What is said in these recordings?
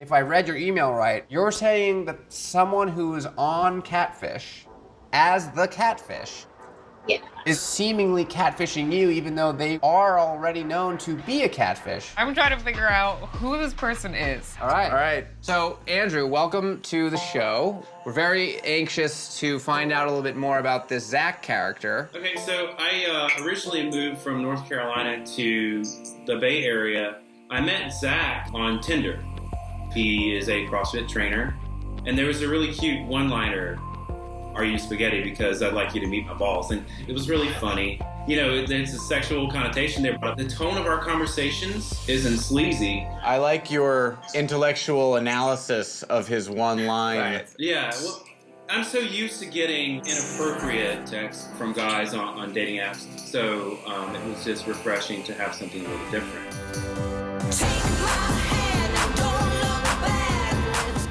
If I read your email right, you're saying that someone who is on Catfish as the catfish is seemingly catfishing you, even though they are already known to be a catfish. I'm trying to figure out who this person is. All right. So, Andrew, welcome to the show. We're very anxious to find out a little bit more about this Zach character. Okay, so I originally moved from North Carolina to the Bay Area. I met Zach on Tinder. He is a CrossFit trainer, and there was a really cute one-liner. Are you spaghetti? Because I'd like you to meet my balls. And it was really funny. You know, there's a sexual connotation there, but the tone of our conversations isn't sleazy. I like your intellectual analysis of his one line. Right. Yeah, well, I'm so used to getting inappropriate texts from guys on dating apps, so it was just refreshing to have something a little different.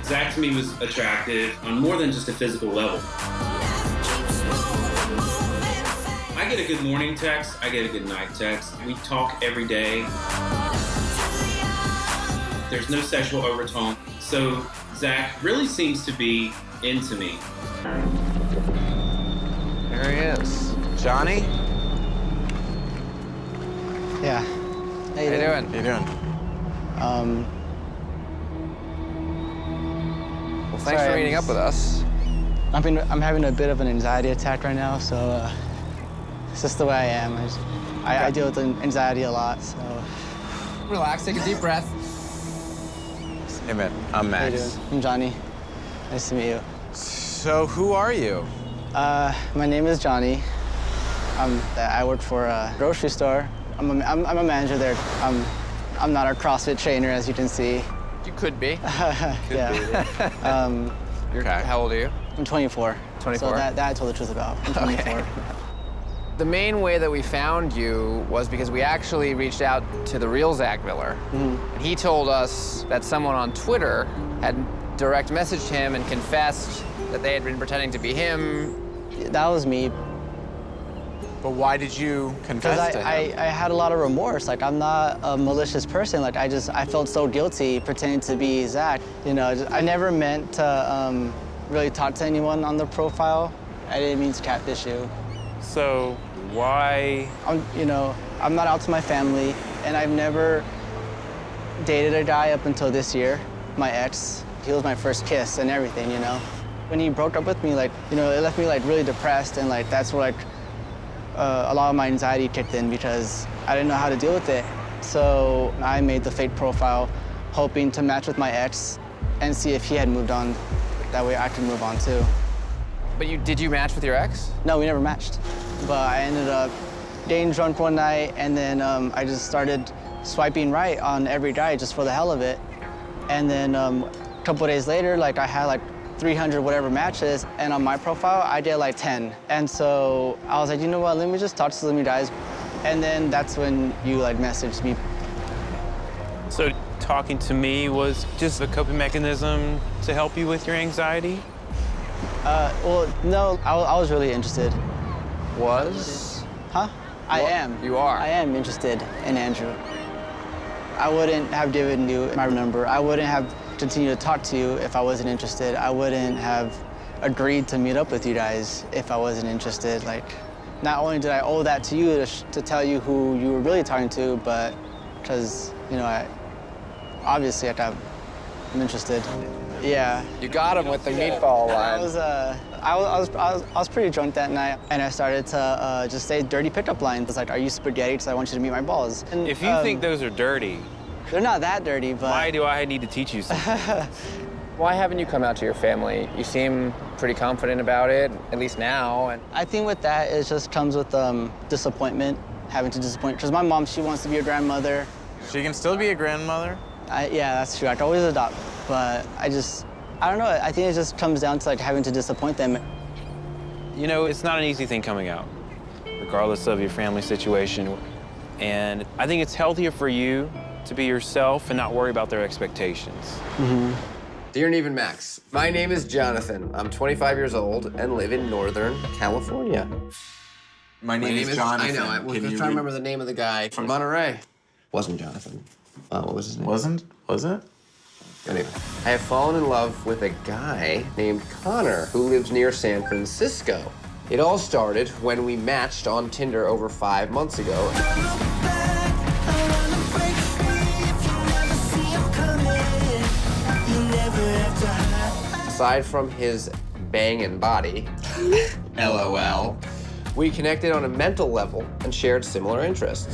Zach to me was attractive on more than just a physical level. I get a good morning text, I get a good night text. We talk every day. There's no sexual overtone. So Zach really seems to be into me. There he is. Johnny? Yeah. How you doing? How you doing? Well, thanks Sorry, for meeting up with us. I'm having a bit of an anxiety attack right now, so it's just the way I am. I deal with anxiety a lot, so. Relax, take a deep breath. Hey, man. I'm How you Max. doing? I'm Johnny. Nice to meet you. So, who are you? My name is Johnny. I work for a grocery store. I'm a manager there. I'm not a CrossFit trainer, as you can see. You could be. Yeah. Okay. How old are you? I'm 24. 24? So that I told the truth about. I'm 24. Okay. The main way that we found you was because we actually reached out to the real Zach Miller. Mm-hmm. And he told us that someone on Twitter had direct messaged him and confessed that they had been pretending to be him. That was me. But why did you confess Because to him? I had a lot of remorse. Like, I'm not a malicious person. Like, I felt so guilty pretending to be Zach. You know, I never meant to really talk to anyone on the profile. I didn't mean to catfish you. So why? I'm not out to my family, and I've never dated a guy up until this year. My ex, he was my first kiss and everything, you know. When he broke up with me, like, you know, it left me like really depressed, and like that's where like a lot of my anxiety kicked in because I didn't know how to deal with it. So I made the fake profile, hoping to match with my ex and see if he had moved on. That way I could move on too. But did you match with your ex? No, we never matched. But I ended up getting drunk one night, and then I just started swiping right on every guy just for the hell of it. And then a couple of days later, like I had like 300 whatever matches, and on my profile, I did like 10. And so I was like, you know what, let me just talk to some of you guys. And then that's when you like messaged me. So talking to me was just a coping mechanism to help you with your anxiety? Well, no, I was really interested. Was? Huh? I am. You are? I am interested in Andrew. I wouldn't have given you my number. I wouldn't have continued to talk to you if I wasn't interested. I wouldn't have agreed to meet up with you guys if I wasn't interested. Like, not only did I owe that to you to tell you who you were really talking to, but because, you know, obviously I'm interested. Yeah. You got him with the meatball line. I was pretty drunk that night, and I started to just say dirty pickup lines. It's like, are you spaghetti? Because I want you to meet my balls. And, If you think those are dirty, they're not that dirty, but why do I need to teach you something? Why haven't you come out to your family? You seem pretty confident about it, at least now. And I think with that, it just comes with disappointment, having to disappoint. Because my mom, she wants to be a grandmother. She can still be a grandmother? Yeah, that's true. I could always adopt, but I don't know. I think it just comes down to like having to disappoint them. You know, it's not an easy thing coming out, regardless of your family situation. And I think it's healthier for you to be yourself and not worry about their expectations. Mm-hmm. Dear and even Max, my name is Jonathan. I'm 25 years old and live in Northern California. My name is Jonathan. I know. I was trying to remember the name of the guy from Monterey. Wasn't Jonathan. What was his name? Was it? Anyway. I have fallen in love with a guy named Connor who lives near San Francisco. It all started when we matched on Tinder over 5 months ago. Aside from his banging body, LOL, we connected on a mental level and shared similar interests.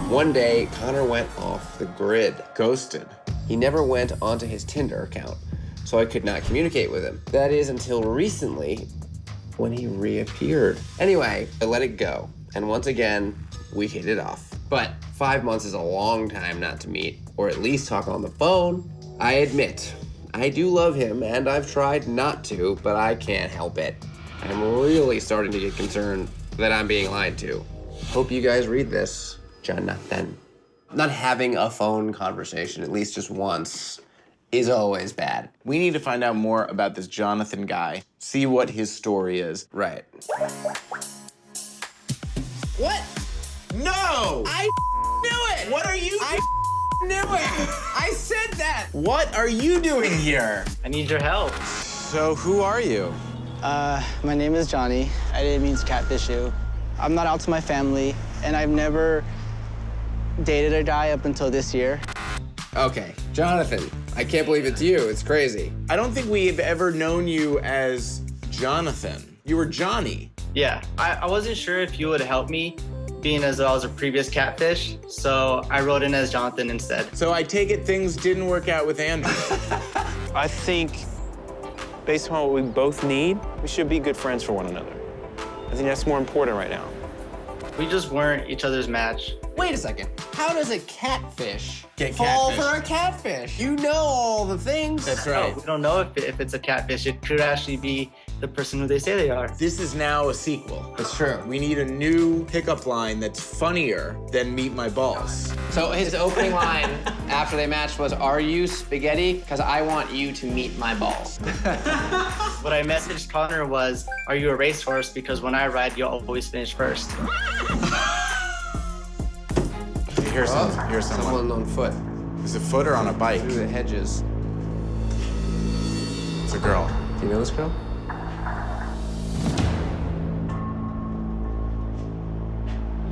One day, Connor went off the grid. Ghosted. He never went onto his Tinder account, so I could not communicate with him. That is until recently, when he reappeared. Anyway, I let it go, and once again, we hit it off. But 5 months is a long time not to meet, or at least talk on the phone. I admit, I do love him, and I've tried not to, but I can't help it. I'm really starting to get concerned that I'm being lied to. Hope you guys read this, Jonathan. Not having a phone conversation, at least just once, is always bad. We need to find out more about this Jonathan guy, see what his story is. Right. What? No! I knew it! What are you I knew it! I said that! What are you doing here? I need your help. So who are you? My name is Johnny. I didn't mean to catfish you. I'm not out to my family, and I've never dated a guy up until this year. Okay, Jonathan, I can't believe it's you. It's crazy. I don't think we've ever known you as Jonathan. You were Johnny. Yeah, I wasn't sure if you would help me, being as though I was a previous catfish, so I wrote in as Jonathan instead. So I take it things didn't work out with Andrew. I think, based on what we both need, we should be good friends for one another. I think that's more important right now. We just weren't each other's match. Wait a second. How does a catfish Get fall catfished? for a catfish? You know all the things. That's No, right. we don't know if it's a catfish. It could actually be the person who they say they are. This is now a sequel. That's true. We need a new pickup line that's funnier than Meet My Balls. So his opening line after they matched was, "Are you spaghetti? Because I want you to meet my balls." What I messaged Connor was, "Are you a racehorse? Because when I ride, you'll always finish first." Here's someone. Someone on foot Is it foot or on a bike? through the hedges. It's a girl. Do you know this girl?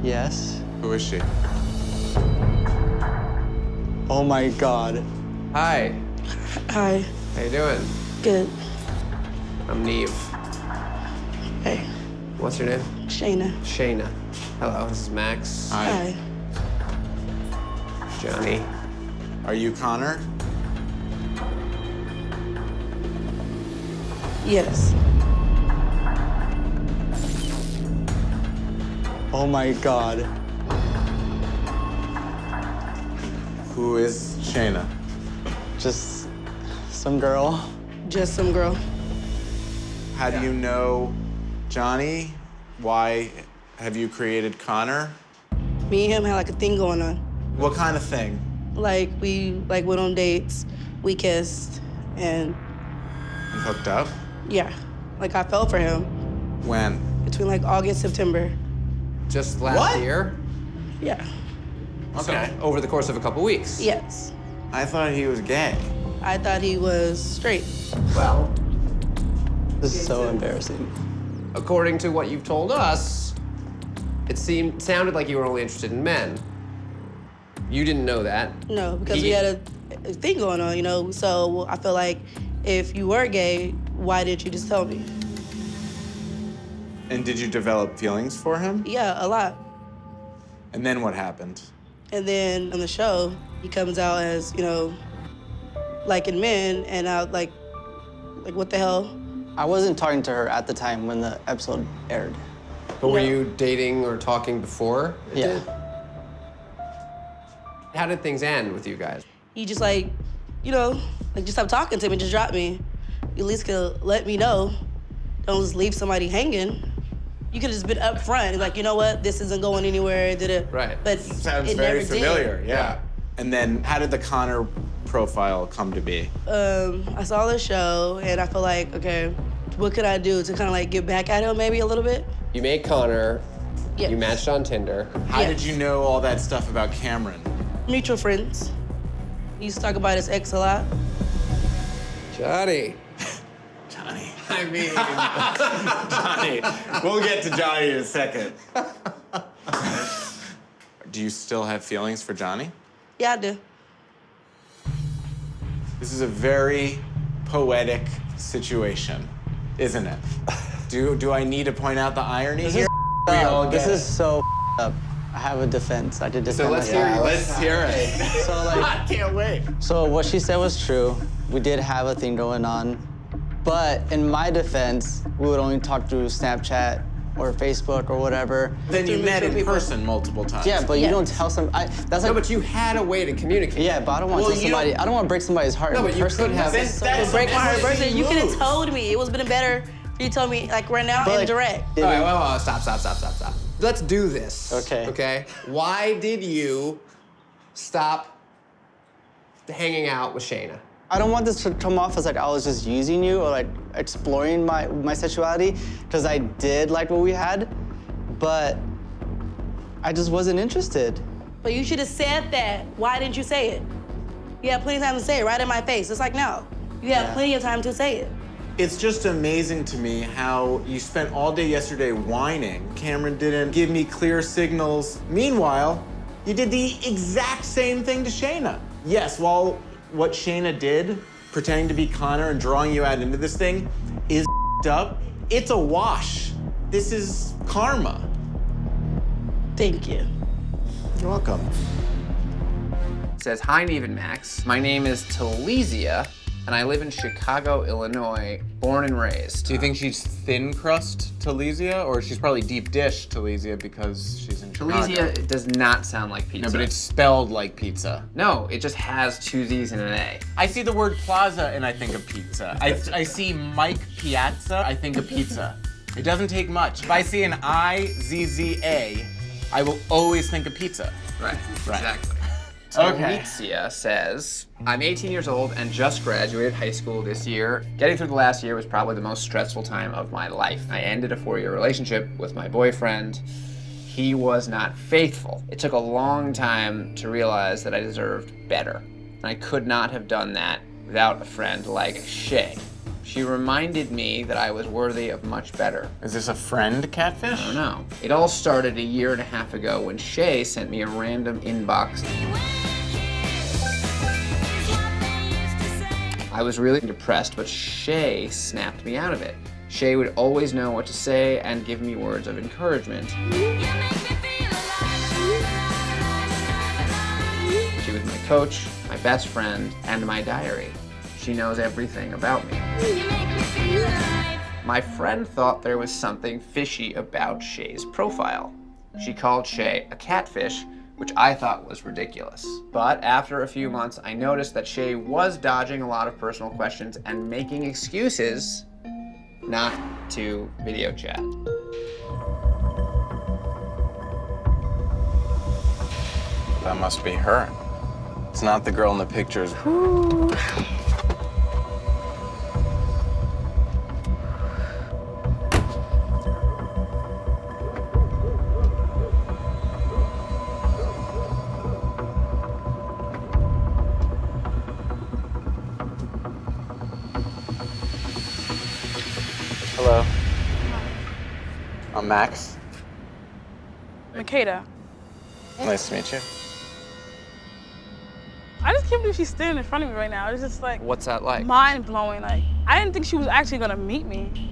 Yes. Who is she? Oh my God. Hi. Hi, How you doing? good. I'm Neve. Hey, What's your name? Shayna. Shayna. Hello, this is Max. Hi. Hi. Johnny. Are you Connor? Yes. Oh my God. Who is Shayna? Just some girl. Just some girl. How do you know Johnny? Why have you created Connor? Me and him had like a thing going on. What kind of thing? Like we went on dates, we kissed, and You hooked up? yeah, like I fell for him When? between like August, September. Just last What? year? Yeah. Okay. So, over the course of a couple weeks. Yes. I thought he was gay. I thought he was straight. Well, This is so embarrassing. according to what you've told us, it sounded like you were only interested in men. You didn't know that. No, because we had a thing going on, you know. So I feel like if you were gay, why didn't you just tell me? And did you develop feelings for him? Yeah, a lot. And then what happened? And then on the show, he comes out as, you know, liking men, and I like what the hell? I wasn't talking to her at the time when the episode aired. But were No. you dating or talking before it Yeah. did? How did things end with you guys? He just like, you know, like just stop talking to me, just drop me. You at least could let me know. Don't just leave somebody hanging. You could have just been upfront and like, you know what, this isn't going anywhere. Right. But Sounds it very never familiar, did. yeah. And then how did the Connor profile come to be? I saw the show and I feel like, okay, what could I do to kind of like get back at him maybe a little bit? You make Connor Yes. You matched on Tinder. How Yes. did you know all that stuff about Cameron? Mutual friends. He used to talk about his ex a lot. Johnny. Johnny. I mean, Johnny. We'll get to Johnny in a second. Do you still have feelings for Johnny? Yeah, I do. This is a very poetic situation, isn't it? Do I need to point out the irony here? We all This get is so up. I have a defense. I did defend so let's hear myself. let's hear it. So like, I can't wait. so what she said was true. We did have a thing going on, but in my defense, we would only talk through Snapchat or Facebook or whatever. Then you Two met in mutual people. person multiple times. Yeah, but Yeah. you don't tell some. That's No, like. but you had a way to communicate. Yeah, but I don't want to Well, tell somebody. I don't want to break somebody's heart No, in but you person. could have. That's To break my heart, amazing person, you could have move. told me. It would have been better if you told me, like, right now But, and like, direct. All right, well, stop. Let's do this. Okay. Okay? Why did you stop hanging out with Shayna? I don't want this to come off as like I was just using you or like exploring my sexuality, because I did like what we had, but I just wasn't interested. But you should have said that. Why didn't you say it? You had plenty of time to say it right in my face. It's like, no. You had plenty of time to say it. It's just amazing to me how you spent all day yesterday whining. Cameron didn't give me clear signals. Meanwhile, you did the exact same thing to Shayna. Yes, while what Shayna did, pretending to be Connor and drawing you out into this thing, is up, it's a wash. This is karma. Thank you. You're welcome. It says, hi, Neve and Max. My name is Talesia, and I live in Chicago, Illinois, born and raised. Do you think she's thin crust Talesia, or she's probably deep dish Talesia because she's in Chicago? Talesia does not sound like pizza. No, but it's spelled like pizza. No, it just has two Z's and an A. I see the word plaza and I think of pizza. I see Mike Piazza, I think of pizza. It doesn't take much. If I see an I-Z-Z-A, I will always think of pizza. Right, Right. exactly. Okay. Talesia says, I'm 18 years old and just graduated high school this year. Getting through the last year was probably the most stressful time of my life. I ended a 4-year relationship with my boyfriend. He was not faithful. It took a long time to realize that I deserved better. And I could not have done that without a friend like Shay. She reminded me that I was worthy of much better. Is this a friend catfish? I don't know. It all started a year and a half ago when Shay sent me a random inbox. I was really depressed, but Shay snapped me out of it. Shay would always know what to say and give me words of encouragement. She was my coach, my best friend, and my diary. She knows everything about me. My friend thought there was something fishy about Shay's profile. She called Shay a catfish, which I thought was ridiculous. But after a few months, I noticed that Shay was dodging a lot of personal questions and making excuses not to video chat. That must be her. It's not the girl in the pictures. Hello. I'm Max. Makeda. Nice to meet you. I just can't believe she's standing in front of me right now. It's just like What's that like? mind blowing. Like, I didn't think she was actually gonna meet me.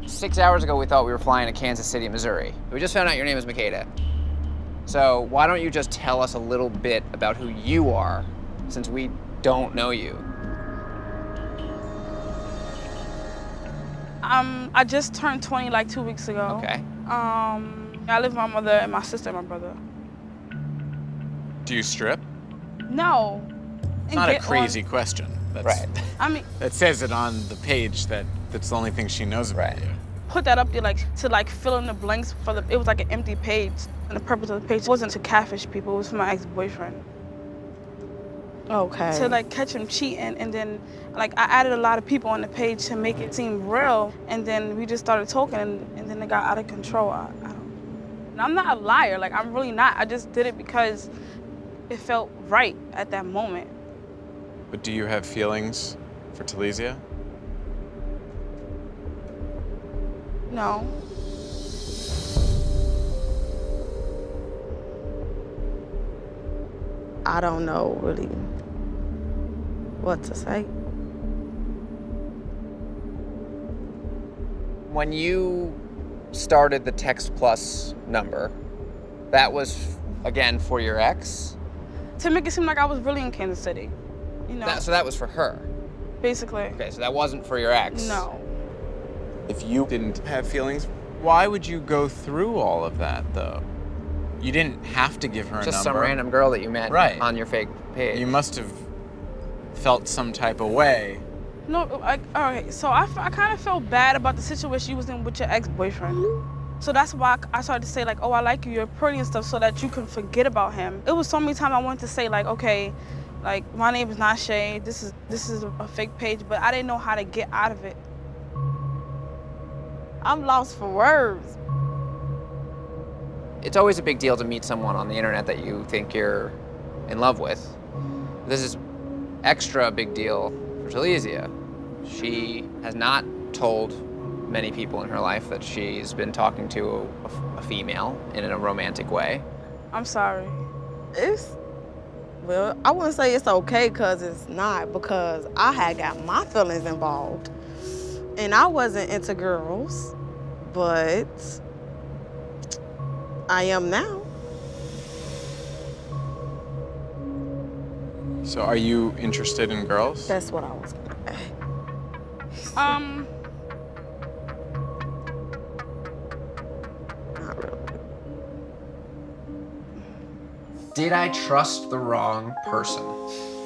6 hours ago, we thought we were flying to Kansas City, Missouri. We just found out your name is Makeda. So why don't you just tell us a little bit about who you are, since we don't know you? I just turned 20 like 2 weeks ago. Okay. I live with my mother and my sister and my brother. Do you strip? No. It's not a crazy question. That's, Right. I mean, That says it on the page that's the only thing she knows about you. put that up there like to like fill in the blanks for the. It was like an empty page, and the purpose of the page wasn't to catfish people. It was for my ex-boyfriend. Okay. To like catch him cheating, and then like I added a lot of people on the page to make it seem real, and then we just started talking, and then it got out of control. I don't. And I'm not a liar, like I'm really not. I just did it because it felt right at that moment. But do you have feelings for Talesia? No. I don't know really what to say. When you started the Text Plus number, that was, again, for your ex? To make it seem like I was really in Kansas City, you know? So that was for her? Basically. Okay, so that wasn't for your ex? No. If you didn't have feelings, why would you go through all of that, though? You didn't have to give her a number. Just some random girl that you met on your fake page. You must have felt some type of way. No, all right, so I kind of felt bad about the situation you was in with your ex-boyfriend. So that's why I started to say, like, oh, I like you, you're pretty and stuff, so that you can forget about him. It was so many times I wanted to say, like, okay, like, my name is not Shay, this is a fake page, but I didn't know how to get out of it. I'm lost for words. It's always a big deal to meet someone on the internet that you think you're in love with. This is extra big deal for Talesia. She has not told many people in her life that she's been talking to a female in a romantic way. I'm sorry. Well, I wouldn't say it's okay because it's not, because I had got my feelings involved. And I wasn't into girls, but I am now. So are you interested in girls? That's what I was gonna say. Not really. Did I trust the wrong person?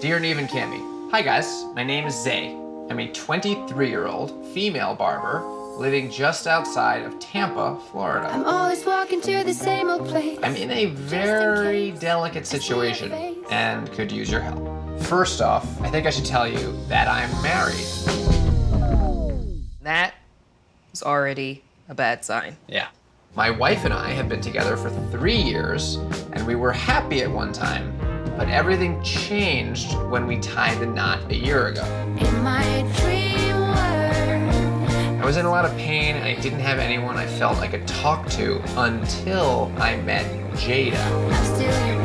Dear Neve and Cammy, hi guys, my name is Zay. I'm a 23-year-old female barber living just outside of Tampa, Florida. I'm always walking to the same old place. I'm in a very delicate situation and could use your help. First off, I think I should tell you that I'm married. That is already a bad sign. Yeah. My wife and I have been together for 3 years, and we were happy at one time, but everything changed when we tied the knot a year ago. In my dream world. I was in a lot of pain, and I didn't have anyone I felt I could talk to until I met Jada. I'm still your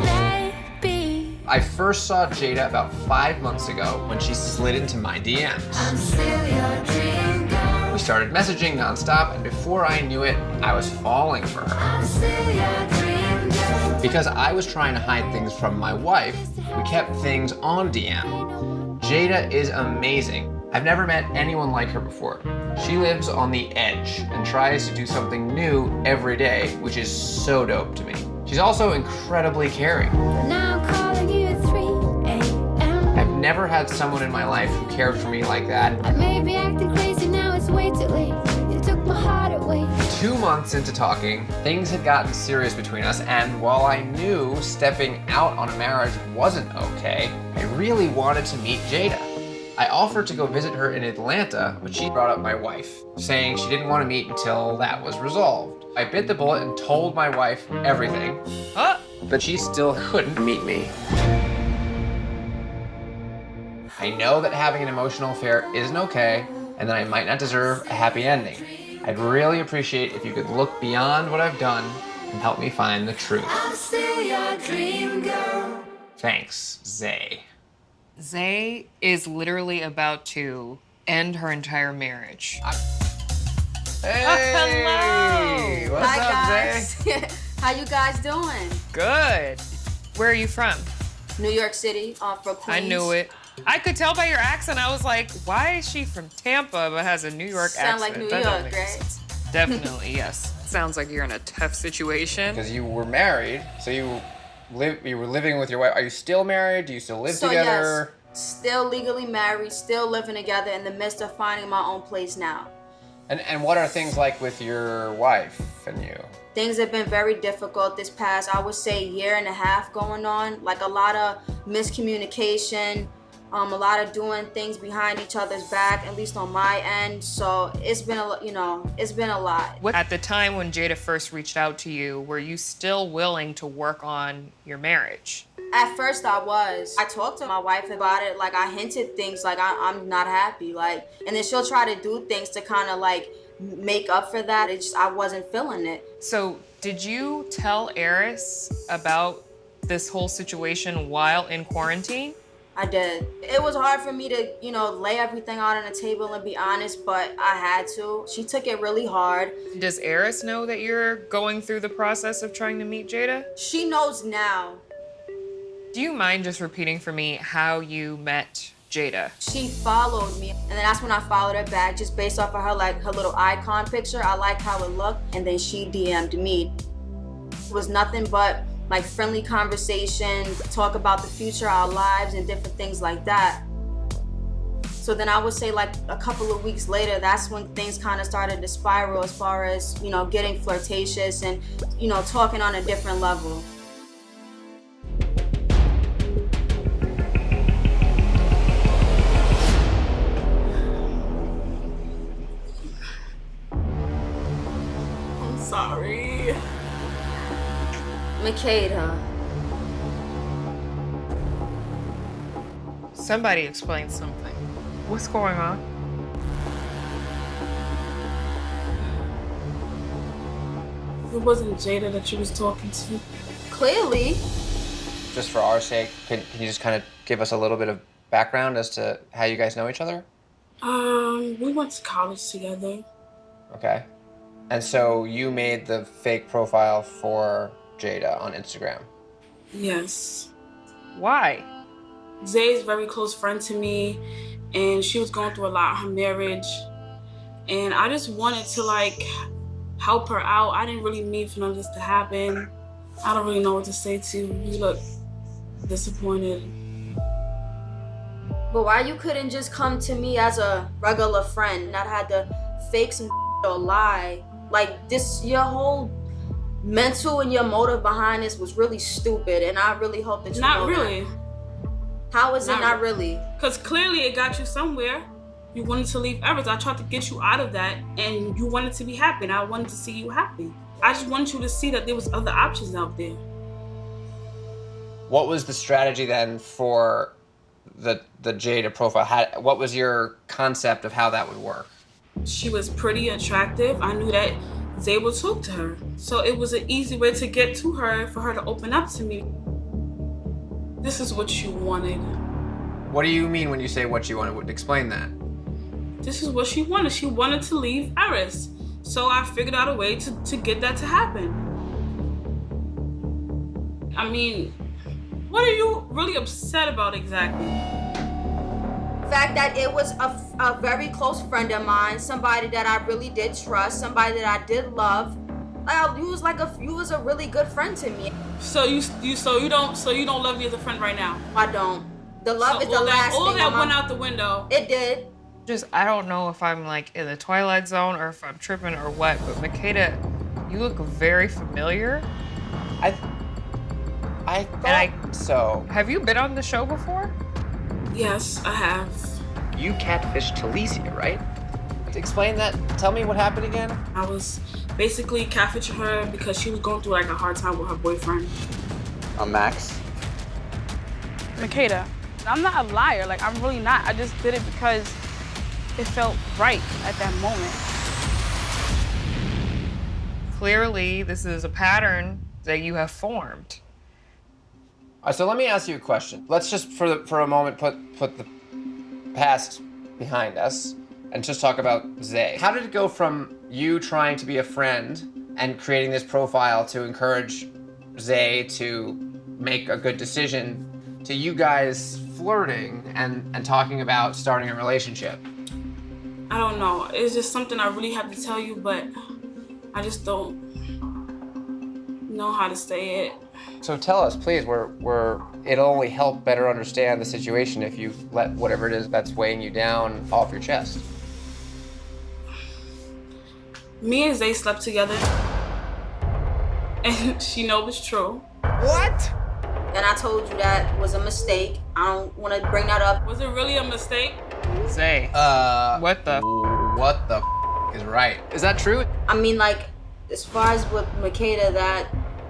baby. I first saw Jada about 5 months ago when she slid into my DMs. I'm still your dream girl. We started messaging nonstop, and before I knew it, I was falling for her. I'm still your dream girl. Because I was trying to hide things from my wife, we kept things on DM. Jada is amazing. I've never met anyone like her before. She lives on the edge and tries to do something new every day, which is so dope to me. She's also incredibly caring. Now I'm calling you at 3 a.m. I've never had someone in my life who cared for me like that. I may be acting crazy now, it's way too late. You took my heart away. 2 months into talking, things had gotten serious between us, and while I knew stepping out on a marriage wasn't okay, I really wanted to meet Jada. I offered to go visit her in Atlanta, but she brought up my wife, saying she didn't want to meet until that was resolved. I bit the bullet and told my wife everything, but she still couldn't meet me. I know that having an emotional affair isn't okay, and that I might not deserve a happy ending. I'd really appreciate if you could look beyond what I've done and help me find the truth. I'm still your dream girl. Thanks, Zay. Zay is literally about to end her entire marriage. Hey! What's Hi, up, guys. Zay? How you guys doing? Good. Where are you from? New York City, for Queens. I knew it. I could tell by your accent. I was like, why is she from Tampa but has a New York accent? Sound like New That don't York, make right? sense. Definitely, yes. Sounds like you're in a tough situation. Because you were married, so you were living with your wife. Are you still married? Do you still live So together? yes, still legally married, still living together in the midst of finding my own place now. And what are things like with your wife and you? Things have been very difficult this past, I would say, year and a half going on. Like a lot of miscommunication, A lot of doing things behind each other's back, at least on my end. So it's been it's been a lot. At the time when Jada first reached out to you, were you still willing to work on your marriage? At first I was. I talked to my wife about it. Like I hinted things like I'm not happy. Like, and then she'll try to do things to kind of like make up for that. I wasn't feeling it. So did you tell Eris about this whole situation while in quarantine? I did. It was hard for me to, lay everything out on the table and be honest, but I had to. She took it really hard. Does Eris know that you're going through the process of trying to meet Jada? She knows now. Do you mind just repeating for me how you met Jada? She followed me, and then that's when I followed her back, just based off of her little icon picture. I liked how it looked, and then she DM'd me. It was nothing but like friendly conversation, talk about the future, our lives, and different things like that. So then I would say like a couple of weeks later, that's when things kind of started to spiral as far as, getting flirtatious and, talking on a different level. I'm sorry. Makeda. Somebody explain something. What's going on? It wasn't Jada that you was talking to. Clearly. Just for our sake, can you just kind of give us a little bit of background as to how you guys know each other? We went to college together. Okay. And so you made the fake profile for Jada on Instagram? Yes. Why? Zay's a very close friend to me, and she was going through a lot in her marriage. And I just wanted to help her out. I didn't really mean for none of this to happen. I don't really know what to say to you. You look disappointed. But why you couldn't just come to me as a regular friend, not had to fake some or lie? Like this, your whole mental and your motive behind this was really stupid, and I really hope that you Not know really. that. How is it not really? Because clearly it got you somewhere. You wanted to leave Eris. I tried to get you out of that, and you wanted to be happy, and I wanted to see you happy. I just wanted you to see that there was other options out there. What was the strategy then for the Jada profile? What was your concept of how that would work? She was pretty attractive. I knew that Zay would talk to her. So it was an easy way to get to her, for her to open up to me. This is what you wanted. What do you mean when you say what you wanted? Explain that. This is what she wanted. She wanted to leave Eris. So I figured out a way to get that to happen. I mean, what are you really upset about exactly? The fact that it was a very close friend of mine, somebody that I really did trust, somebody that I did love. You was a really good friend to me. So you don't love me as a friend right now? I don't. The love is the last thing. All that went out the window. It did. I don't know if I'm in the Twilight Zone or if I'm tripping or what, but Makeda, you look very familiar. I thought so. Have you been on the show before? Yes, I have. You catfished Talesia, right? Explain that. Tell me what happened again. I was basically catfishing her because she was going through a hard time with her boyfriend. Max? Makeda, I'm not a liar. I'm really not. I just did it because it felt right at that moment. Clearly, this is a pattern that you have formed. All right, so let me ask you a question. Let's just, for a moment, put the past behind us and just talk about Zay. How did it go from you trying to be a friend and creating this profile to encourage Zay to make a good decision to you guys flirting and talking about starting a relationship? I don't know. It's just something I really have to tell you, but I just don't know how to say it. So tell us, please. It'll only help better understand the situation if you let whatever it is that's weighing you down off your chest. Me and Zay slept together, and she knows it's true. What? And I told you that was a mistake. I don't want to bring that up. Was it really a mistake? Zay. What the? What the is right? Is that true? I mean, like, as far as with Makeda, that,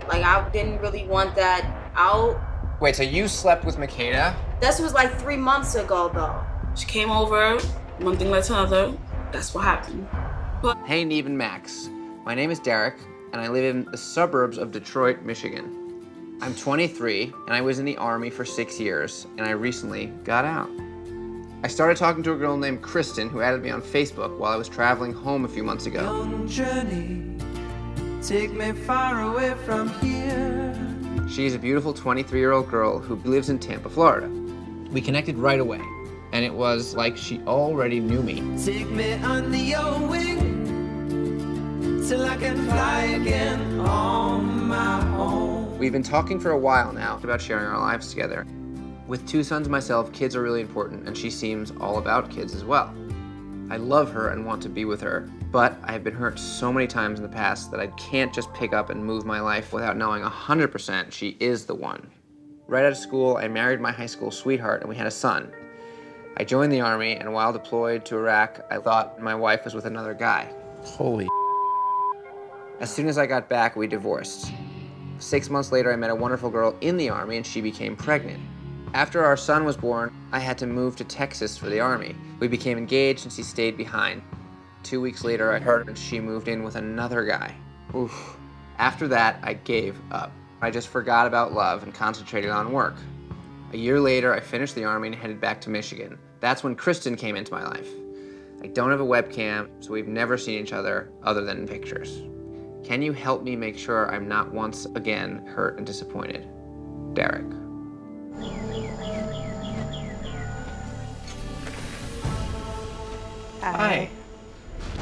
like, I didn't really want that out. Wait, so you slept with Makeda? This was like 3 months ago, though. She came over, one thing led to another. That's what happened. Hey, Neve and Max. My name is Derek, and I live in the suburbs of Detroit, Michigan. I'm 23, and I was in the Army for 6 years, and I recently got out. I started talking to a girl named Kristen who added me on Facebook while I was traveling home a few months ago. Journey, take me far away from here. She's a beautiful 23-year-old girl who lives in Tampa, Florida. We connected right away, and it was like she already knew me. Take me under your wing till I can fly again on my own. We've been talking for a while now about sharing our lives together. With 2 sons myself, kids are really important, and she seems all about kids as well. I love her and want to be with her, but I have been hurt so many times in the past that I can't just pick up and move my life without knowing 100% she is the one. Right out of school, I married my high school sweetheart and we had a son. I joined the Army, and while deployed to Iraq, I thought my wife was with another guy. Holy. As soon as I got back, we divorced. 6 months later, I met a wonderful girl in the Army and she became pregnant. After our son was born, I had to move to Texas for the Army. We became engaged and she stayed behind. 2 weeks later, I heard and she moved in with another guy. Oof. After that, I gave up. I just forgot about love and concentrated on work. A year later, I finished the Army and headed back to Michigan. That's when Kristen came into my life. I don't have a webcam, so we've never seen each other than in pictures. Can you help me make sure I'm not once again hurt and disappointed? Derek. Hi.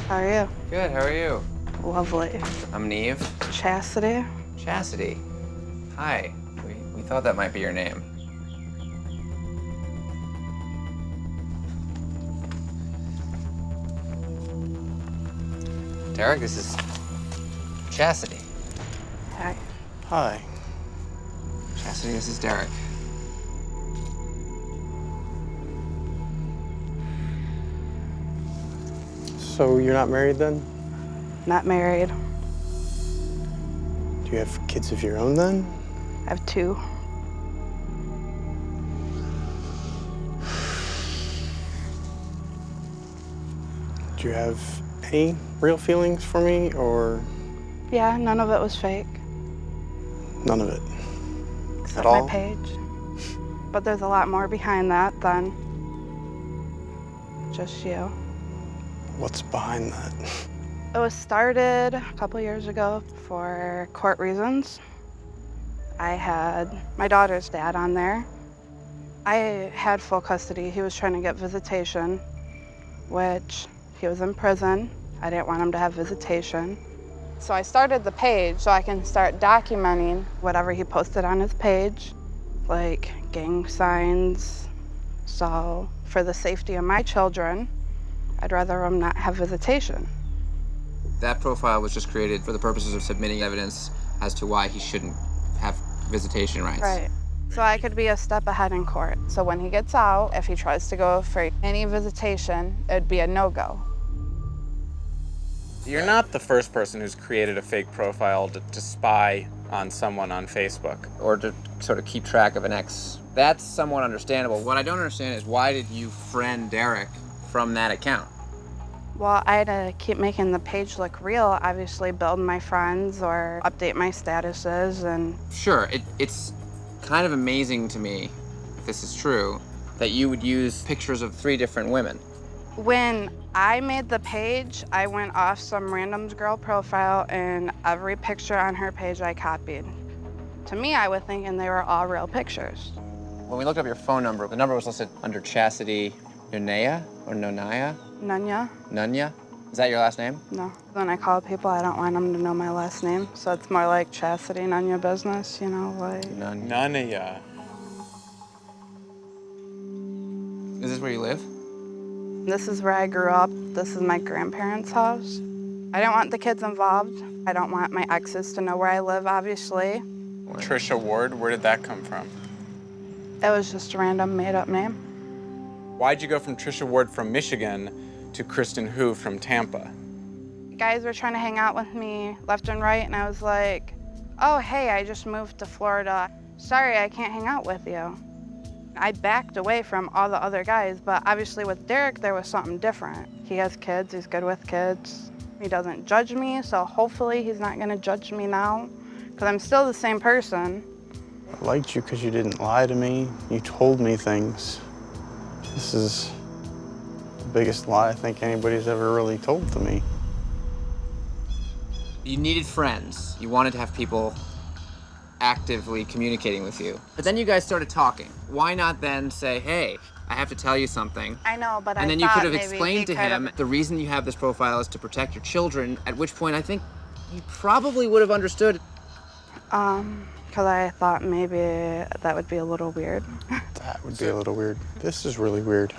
How are you? Good, how are you? Lovely. I'm Neve. Chastity. Chastity. Hi. We thought that might be your name. Derek, this is Chastity. Hi. Hi. Chastity, this is Derek. So you're not married then? Not married. Do you have kids of your own then? I have 2. Do you have any real feelings for me, or Yeah, none of it was fake. none of it? Except At all? my page. But there's a lot more behind that than just you. What's behind that? It was started a couple years ago for court reasons. I had my daughter's dad on there. I had full custody. He was trying to get visitation, which he was in prison. I didn't want him to have visitation. So I started the page so I can start documenting whatever he posted on his page, like gang signs. So for the safety of my children, I'd rather them not have visitation. That profile was just created for the purposes of submitting evidence as to why he shouldn't have visitation rights. Right. So I could be a step ahead in court. So when he gets out, if he tries to go for any visitation, it'd be a no-go. You're not the first person who's created a fake profile to spy on someone on Facebook. Or to sort of keep track of an ex. That's somewhat understandable. What I don't understand is why did you friend Derek from that account? Well, I had to keep making the page look real, obviously build my friends or update my statuses and... Sure, it's kind of amazing to me, if this is true, that you would use pictures of 3 different women. When I made the page, I went off some random girl profile and every picture on her page I copied. To me, I was thinking they were all real pictures. When we looked up your phone number, the number was listed under Chastity Nunea or Nonaya? Nunya? Nunya? Is that your last name? No. When I call people, I don't want them to know my last name. So it's more like Chastity, none your business, you know, like... None of ya. Is this where you live? This is where I grew up. This is my grandparents' house. I don't want the kids involved. I don't want my exes to know where I live, obviously. Trisha Ward, where did that come from? It was just a random made-up name. Why'd you go from Trisha Ward from Michigan to Kristen Hu from Tampa? Guys were trying to hang out with me left and right, and I was like, oh, hey, I just moved to Florida. Sorry, I can't hang out with you. I backed away from all the other guys, but obviously with Derek, there was something different. He has kids, he's good with kids. He doesn't judge me, so hopefully he's not gonna judge me now, because I'm still the same person. I liked you because you didn't lie to me. You told me things. This is the biggest lie I think anybody's ever really told to me. You needed friends. You wanted to have people actively communicating with you. But then you guys started talking. Why not then say, hey, I have to tell you something? I know, but and then you could have explained to him the reason you have this profile is to protect your children, at which point I think he probably would have understood. Because I thought maybe that would be a little weird. That would be a little weird. This is really weird.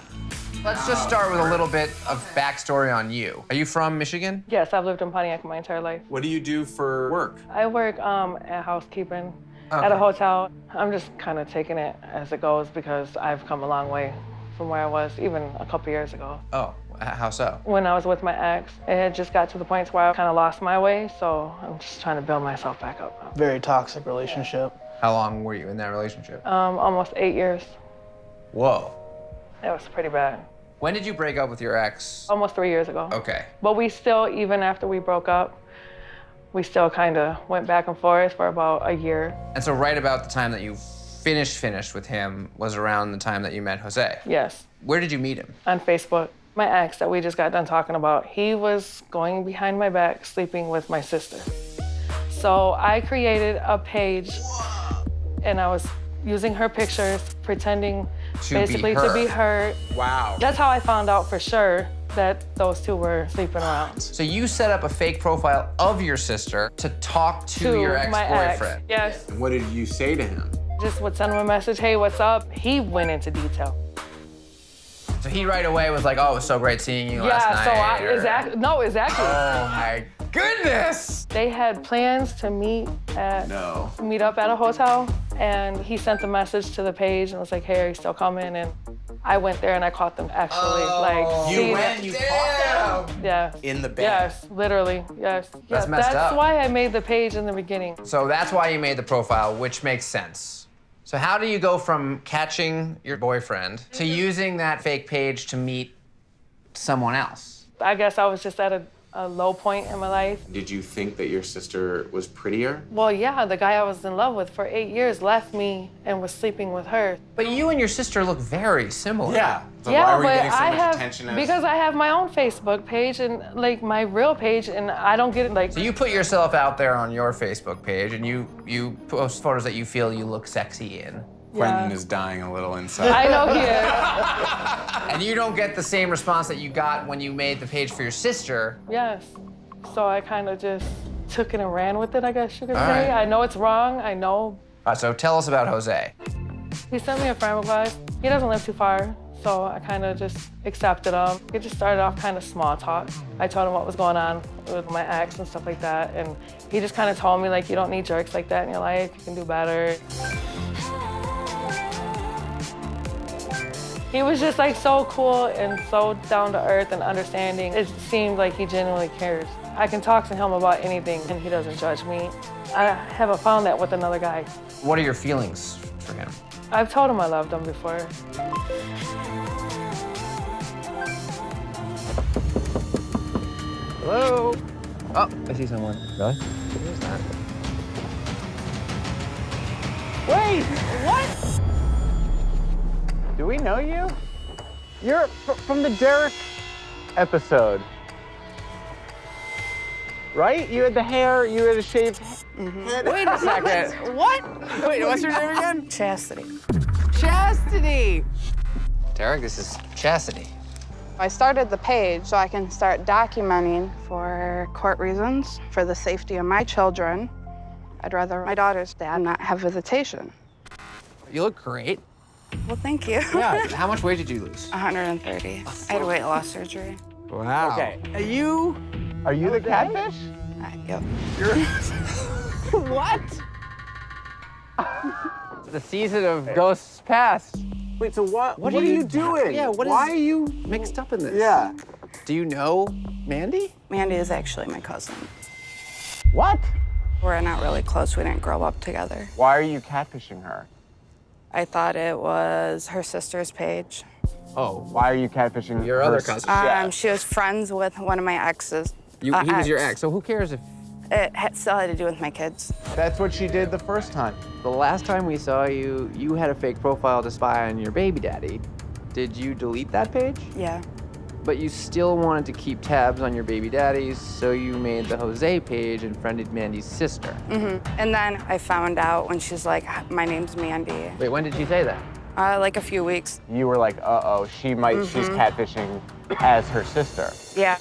Let's just start with a little bit of backstory on you. Are you from Michigan? Yes, I've lived in Pontiac my entire life. What do you do for work? I work at housekeeping at a hotel. I'm just kind of taking it as it goes because I've come a long way from where I was even a couple years ago. Oh, how so? When I was with my ex, it had just got to the point where I kind of lost my way, so I'm just trying to build myself back up. Very toxic relationship. How long were you in that relationship? Almost 8 years. Whoa. It was pretty bad. When did you break up with your ex? Almost 3 years ago. Okay. But we still, even after we broke up, we still kind of went back and forth for about a year. And so right about the time that you finished with him was around the time that you met Jose? Yes. Where did you meet him? On Facebook. My ex that we just got done talking about, he was going behind my back, sleeping with my sister. So I created a page and I was using her pictures, pretending to be her. Wow. That's how I found out for sure that those two were sleeping around. So you set up a fake profile of your sister to talk to your ex-boyfriend? Yes. And what did you say to him? Just would send him a message, hey, what's up? He went into detail. So he right away was like, oh, it was so great seeing you last night. Yeah, so exactly. Oh my goodness! They had plans to meet up at a hotel, and he sent a message to the page and was like, hey, are you still coming? And I went there and I caught them actually. You caught them? Yeah. In the bed? Yes, literally, yes. That's messed up. That's why I made the page in the beginning. So that's why you made the profile, which makes sense. So how do you go from catching your boyfriend to using that fake page to meet someone else? I guess I was just at a low point in my life. Did you think that your sister was prettier? Well, yeah, the guy I was in love with for 8 years left me and was sleeping with her. But you and your sister look very similar. Yeah. So yeah, why were you but getting so I much have attention because I have my own Facebook page and like my real page, and I don't get like. So you put yourself out there on your Facebook page, and you post photos that you feel you look sexy in. Quentin is dying a little inside. I know he is. And you don't get the same response that you got when you made the page for your sister. Yes. So I kind of just took it and ran with it, I guess you could All say. right. I know it's wrong. I know. All right, so tell us about Jose. He sent me a friend request. He doesn't live too far, so I kind of just accepted him. It just started off kind of small talk. I told him what was going on with my ex and stuff like that, and he just kind of told me, like, you don't need jerks like that in your life. You can do better. He was just like so cool and so down to earth and understanding. It seemed like he genuinely cares. I can talk to him about anything and he doesn't judge me. I haven't found that with another guy. What are your feelings for him? I've told him I loved him before. Hello? Oh, I see someone. Really? Who is that? Wait, what? Do we know you? You're from the Derek episode, right? You had the hair, you had a shaved head. Wait a second. What? Wait, what's your name again? Chastity. Chastity! Derek, this is Chastity. I started the page so I can start documenting for court reasons, for the safety of my children. I'd rather my daughter's dad not have visitation. You look great. Well, thank you. Yeah, how much weight did you lose? 130. I had weight loss surgery. Wow. Okay, are you the catfish? Yep. You're... What? The season of ghosts past. Wait, so what are you doing? Yeah, Why are you mixed up in this? Yeah. Do you know Mandy? Mandy is actually my cousin. What? We're not really close. We didn't grow up together. Why are you catfishing her? I thought it was her sister's page. Oh, why are you catfishing Your other cousin? She was friends with one of my exes. He was your ex, so who cares if... It still had to do with my kids. That's what she did the first time. The last time we saw you, you had a fake profile to spy on your baby daddy. Did you delete that page? Yeah. But you still wanted to keep tabs on your baby daddies, so you made the Jose page and friended Mandy's sister. And then I found out when she's like, my name's Mandy. Wait, when did she say that? Like a few weeks. You were like, uh-oh, she's catfishing as her sister. Yeah.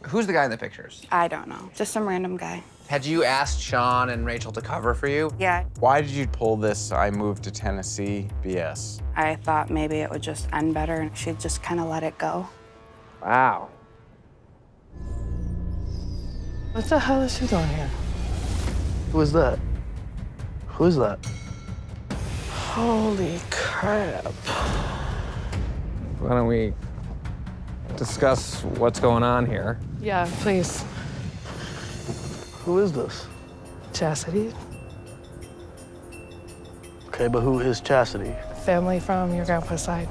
Who's the guy in the pictures? I don't know. Just some random guy. Had you asked Sean and Rachel to cover for you? Yeah. Why did you pull this I moved to Tennessee BS? I thought maybe it would just end better and she'd just kind of let it go. Wow. What the hell is she doing here? Who is that? Who's that? Holy crap. Why don't we discuss what's going on here? Yeah, please. Who is this? Chastity, Okay, but who is Chastity? family from your grandpa's side.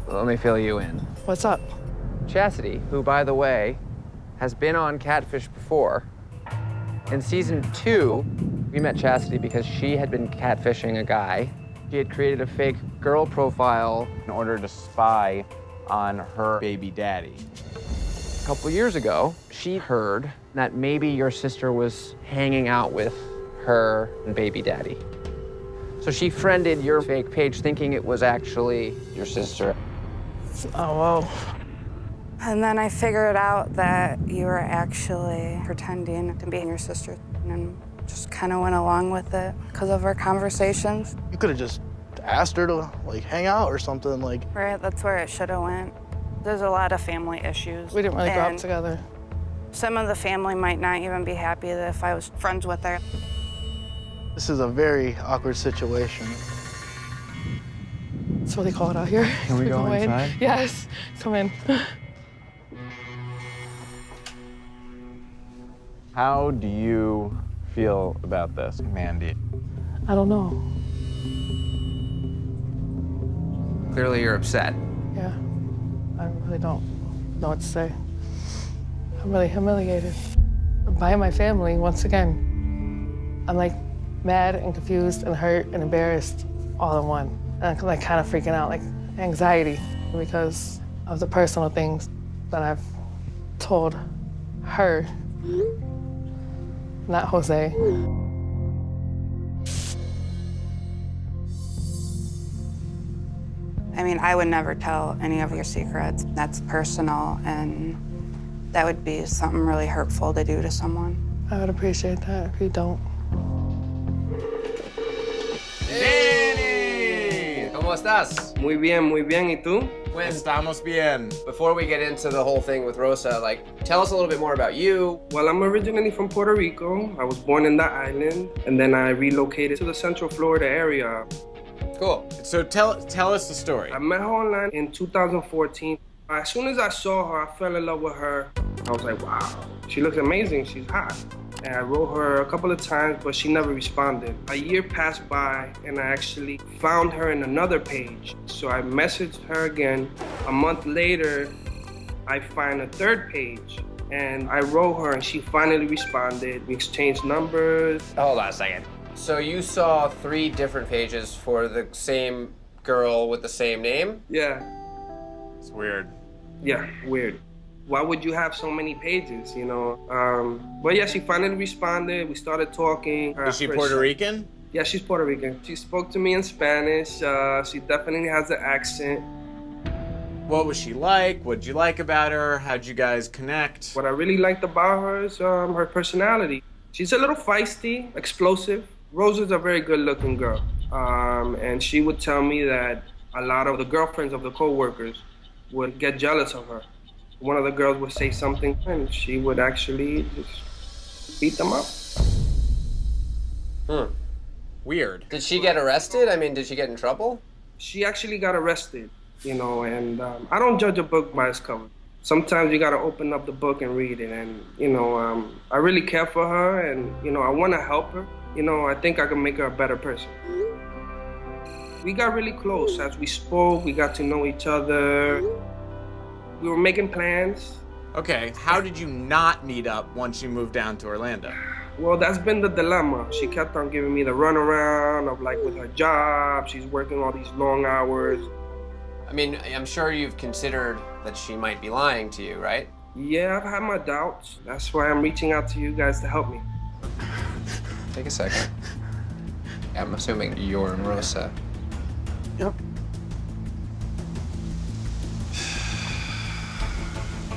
Let me fill you in. What's up? Chastity, who, by the way, has been on Catfish before. In season 2, we met Chastity because she had been catfishing a guy. She had created a fake girl profile In order to spy on her baby daddy. a couple years ago. She heard that maybe your sister was hanging out with her baby daddy. So she friended your fake page thinking it was actually your sister. Oh, whoa. And then I figured out that you were actually pretending to be your sister and just kind of went along with it because of our conversations. You could have just asked her to like hang out or something like. Right, that's where it should have went. There's a lot of family issues. We didn't really grow up and together. Some of the family might not even be happy that if I was friends with her. This is a very awkward situation. It's really cold out here. Can we go inside? Yes, come in. How do you feel about this, Mandy? I don't know. Clearly you're upset. Yeah, I really don't know what to say. I'm really humiliated by my family once again. I'm like mad and confused and hurt and embarrassed all in one. And I'm like kind of freaking out, like anxiety because of the personal things that I've told her, not Jose. I mean, I would never tell any of your secrets. That's personal, and that would be something really hurtful to do to someone. I would appreciate that if you don't. Danny! ¿Cómo estás? Muy bien, ¿y tú? Estamos bien. Before we get into the whole thing with Rosa, like, tell us a little bit more about you. Well, I'm originally from Puerto Rico. I was born in that island, and then I relocated to the Central Florida area. Cool. So tell us the story. I met her online in 2014. As soon as I saw her, I fell in love with her. I was like, wow, she looks amazing, she's hot. And I wrote her a couple of times, but she never responded. A year passed by, and I actually found her in another page. So I messaged her again. A month later, I find a third page, and I wrote her, and she finally responded. We exchanged numbers. Hold on a second. So you saw 3 different pages for the same girl with the same name? Yeah. It's weird. Yeah, weird. Why would you have so many pages, you know? But yeah, she finally responded. We started talking. Is she Puerto Rican? Yeah, she's Puerto Rican. She spoke to me in Spanish. She definitely has an accent. What was she like? What'd you like about her? How'd you guys connect? What I really liked about her is her personality. She's a little feisty, explosive. Rosa's a very good-looking girl. And she would tell me that a lot of the girlfriends of the co-workers would get jealous of her. One of the girls would say something, and she would actually just beat them up. Weird. Did she get arrested? I mean, did she get in trouble? She actually got arrested, you know, and I don't judge a book by its cover. Sometimes you gotta open up the book and read it, and, you know, I really care for her, and, you know, I wanna help her. You know, I think I can make her a better person. We got really close. As we spoke, we got to know each other. We were making plans. Okay, how did you not meet up once you moved down to Orlando? Well, that's been the dilemma. She kept on giving me the runaround of, like, with her job, she's working all these long hours. I mean, I'm sure you've considered that she might be lying to you, right? Yeah, I've had my doubts. That's why I'm reaching out to you guys to help me. Take a second. I'm assuming you're and Rosa. Yep.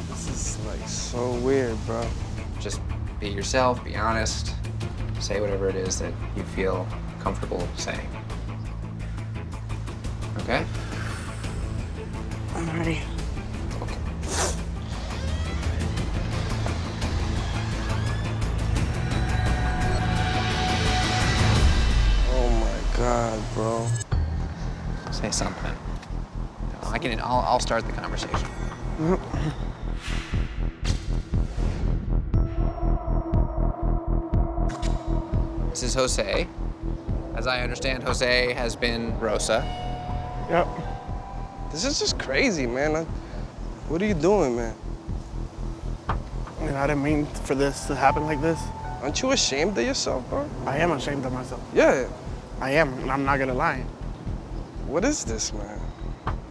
This is like so weird, bro. Just be yourself, be honest, say whatever it is that you feel comfortable saying. Okay? I'm ready. Okay. Oh my God, bro. Say something. I'll start the conversation. This is Jose. As I understand, Jose has been Rosa. Yep. This is just crazy, man. What are you doing, man? And I didn't mean for this to happen like this. Aren't you ashamed of yourself, bro? I am ashamed of myself. Yeah. I am, and I'm not gonna lie. What is this, man?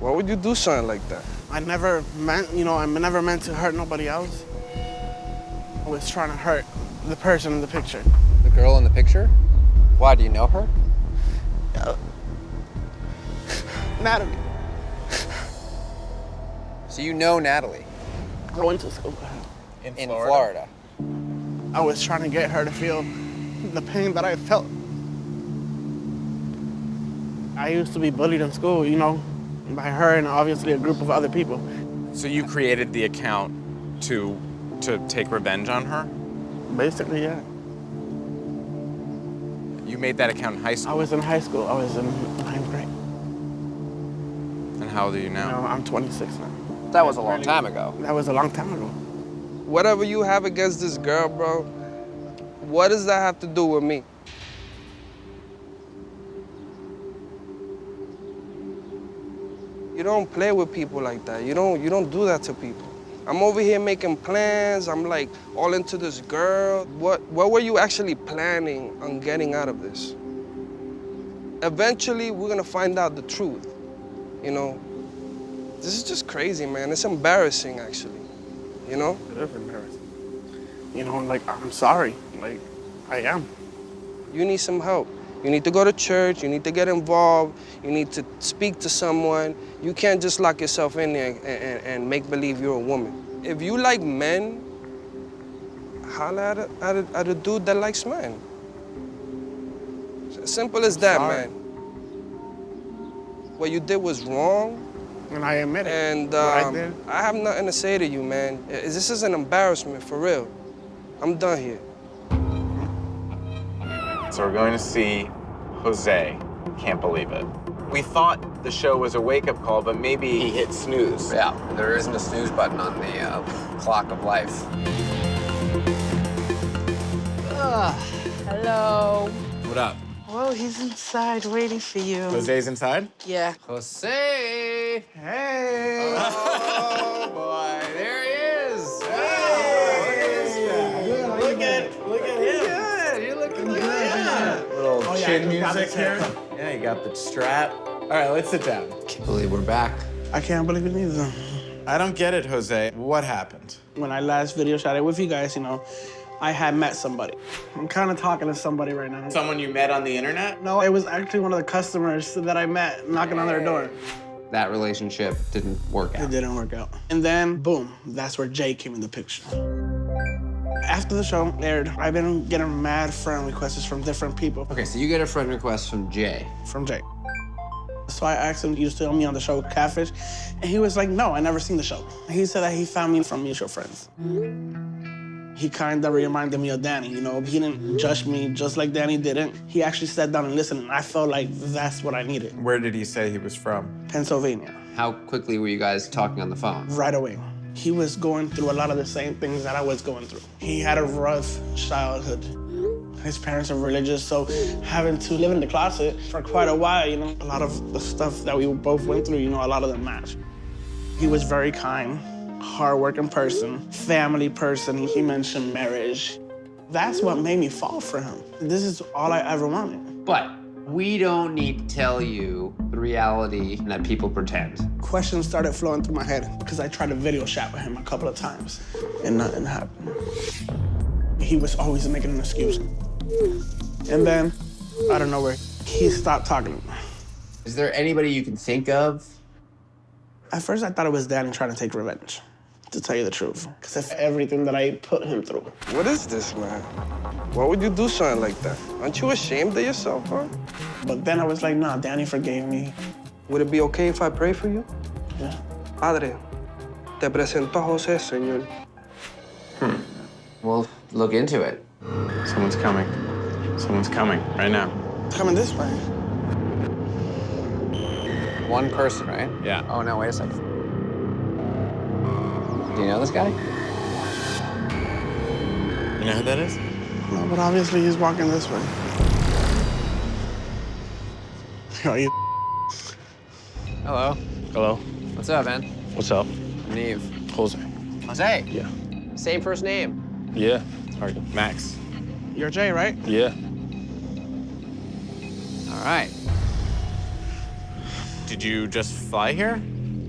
Why would you do something like that? I never meant, you know, I'm never meant to hurt nobody else. I was trying to hurt the person in the picture. The girl in the picture? Why, do you know her? Natalie. So you know Natalie? I went to school with her. In Florida? I was trying to get her to feel the pain that I felt. I used to be bullied in school, you know, by her and obviously a group of other people. So you created the account to take revenge on her? Basically, yeah. You made that account in high school? I was in high school. I was in 9th grade. And how old are you now? I'm 26 now. That was a long time ago. That was a long time ago. Whatever you have against this girl, bro, what does that have to do with me? You don't play with people like that. You don't do that to people. I'm over here making plans. I'm like all into this girl. What were you actually planning on getting out of this? Eventually, we're gonna find out the truth. You know, this is just crazy, man. It's embarrassing, actually. You know? It is embarrassing. You know, like, I'm sorry. Like, I am. You need some help. You need to go to church. You need to get involved. You need to speak to someone. You can't just lock yourself in there and make believe you're a woman. If you like men, holla at a dude that likes men. As simple as that, man. What you did was wrong. And I admit it. And I have nothing to say to you, man. This is an embarrassment, for real. I'm done here. So we're going to see Jose. Can't believe it. We thought the show was a wake-up call, but maybe he hit snooze. Yeah, there isn't a snooze button on the clock of life. Hello. What up? Whoa, he's inside waiting for you. Jose's inside? Yeah. Jose! Hey! Oh, boy, there he is! Hey! Look at him. Good, you're looking good. Little chin music here. Yeah, you got the strap. All right, let's sit down. Can't believe we're back. I can't believe it either. I don't get it, Jose. What happened? When I last video shot with you guys, you know, I had met somebody. I'm kind of talking to somebody right now. Someone you met on the internet? No, it was actually one of the customers that I met knocking on their door. That relationship didn't work out. It didn't work out. And then, boom, that's where Jay came in the picture. After the show aired, I've been getting mad friend requests from different people. Okay, so you get a friend request from Jay. From Jay. So I asked him, you still me on the show Catfish? And he was like, no, I never seen the show. He said that he found me from mutual friends. He kind of reminded me of Danny, you know? He didn't judge me just like Danny didn't. He actually sat down and listened, and I felt like that's what I needed. Where did he say he was from? Pennsylvania. How quickly were you guys talking on the phone? Right away. He was going through a lot of the same things that I was going through. He had a rough childhood. His parents are religious, so having to live in the closet for quite a while, you know, a lot of the stuff that we both went through, you know, a lot of them match. He was very kind, hardworking person, family person. He mentioned marriage. That's what made me fall for him. This is all I ever wanted. But we don't need to tell you the reality that people pretend. Questions started flowing through my head because I tried to video chat with him a couple of times and nothing happened. He was always making an excuse. And then, out of nowhere, he stopped talking to me. Is there anybody you can think of? At first, I thought it was Danny trying to take revenge, to tell you the truth, because of everything that I put him through. What is this, man? Why would you do something like that? Aren't you ashamed of yourself, huh? But then I was like, nah, Danny forgave me. Would it be okay if I pray for you? Yeah. Padre, te presento a José, señor. We'll look into it. Someone's coming. Someone's coming right now. Coming this way. One person, right? Yeah. Oh, no, wait a second. Do you know this guy? You know who that is? No, but obviously he's walking this way. Are you? Hello. Hello. What's up, man? What's up? Neve. Jose. Jose? Yeah. Same first name. Yeah. How are you? Max. You're Jay, right? Yeah. All right. Did you just fly here?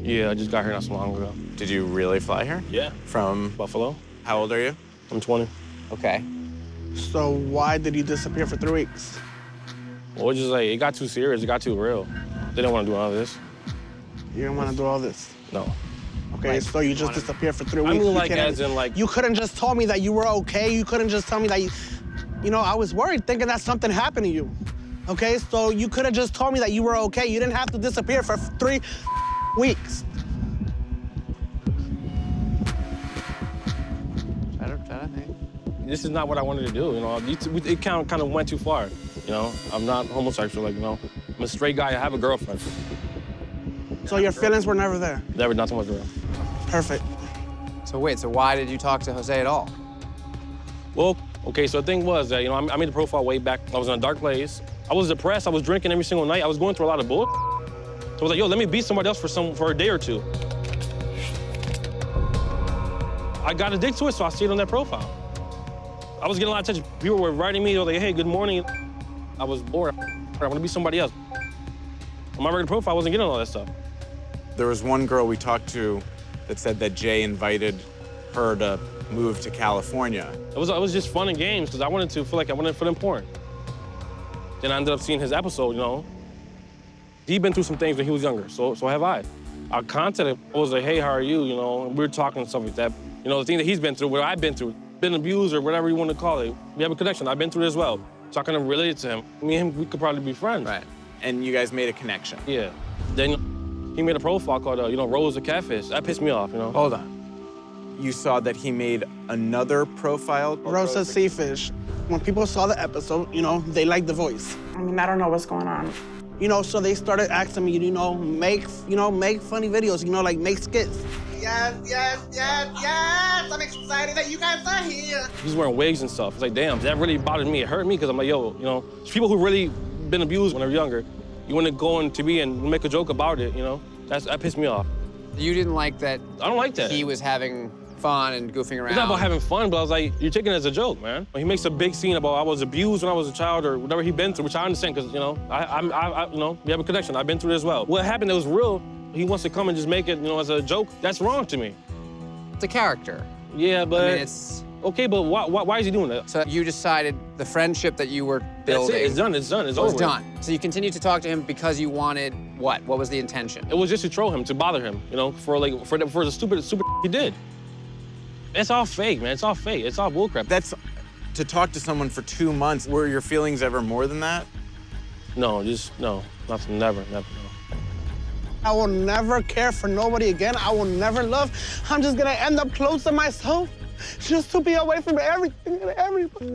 Yeah, I just got here not so long ago. Did you really fly here? Yeah. From Buffalo. How old are you? I'm 20. Okay. So why did you disappear for 3 weeks? Well, it's just like, it got too serious. It got too real. They didn't want to do all this. You didn't want to do all this? No. Okay, so you just disappeared for 3 weeks. I mean, You like, couldn't- as in, like... You couldn't just tell me that you were okay. You couldn't just tell me that you know, I was worried thinking that something happened to you. Okay, so you could have just told me that you were okay. You didn't have to disappear for 3 weeks. I don't think. This is not what I wanted to do, you know. It kind of went too far, you know. I'm not homosexual, like, you know. I'm a straight guy. I have a girlfriend. So your feelings were never there? Never, not so much real. Perfect. So wait, so why did you talk to Jose at all? Well, okay, so the thing was that, you know, I made the profile way back. I was in a dark place. I was depressed. I was drinking every single night. I was going through a lot of bull. So I was like, yo, let me beat somebody else for a day or two. I got addicted to it, so I see it on that profile. I was getting a lot of attention. People were writing me, they were like, hey, good morning. I was bored. I want to be somebody else. On my regular profile, I wasn't getting all that stuff. There was one girl we talked to that said that Jay invited her to move to California. It was just fun and games because I wanted to feel like I wanted to feel important. Then I ended up seeing his episode, you know. He'd been through some things when he was younger, so have I. I contacted him. I was like, hey, how are you? You know, and we were talking and stuff like that. You know, the thing that he's been through, what I've been through, been abused or whatever you want to call it. We have a connection. I've been through it as well. So I kind of related to him. Me and him, we could probably be friends. Right. And you guys made a connection. Yeah. Then he made a profile called, you know, Rose the Catfish. That pissed me off, you know. Hold on. You saw that he made another profile? Rosa Seafish. When people saw the episode, you know, they liked the voice. I mean, I don't know what's going on. You know, so they started asking me, you know, make funny videos, you know, like make skits. Yes, yes, yes, yes! I'm excited that you guys are here. He's wearing wigs and stuff. It's like, damn, that really bothered me. It hurt me because I'm like, yo, you know, people who really been abused when they're younger, you want to go on TV and make a joke about it, you know? That pissed me off. You didn't like that? I don't like that. He was having fun and goofing around. It's not about having fun, but I was like, you're taking it as a joke, man. He makes a big scene about I was abused when I was a child or whatever he'd been through, which I understand because, you know, I you know, we have a connection. I've been through it as well. What happened that was real, he wants to come and just make it, you know, as a joke. That's wrong to me. It's a character. Yeah, but... I mean, it's... Okay, but why is he doing that? So you decided the friendship that you were building... That's it. It's done. It's done. It's over. It's done. So you continued to talk to him because you wanted what? What was the intention? It was just to troll him, to bother him, you know, for the stupid he did. It's all fake, man. It's all fake. It's all bullcrap. That's to talk to someone for 2 months. Were your feelings ever more than that? No, nothing, never. I will never care for nobody again. I will never love. I'm just gonna end up close to myself. just to be away from everything and everybody.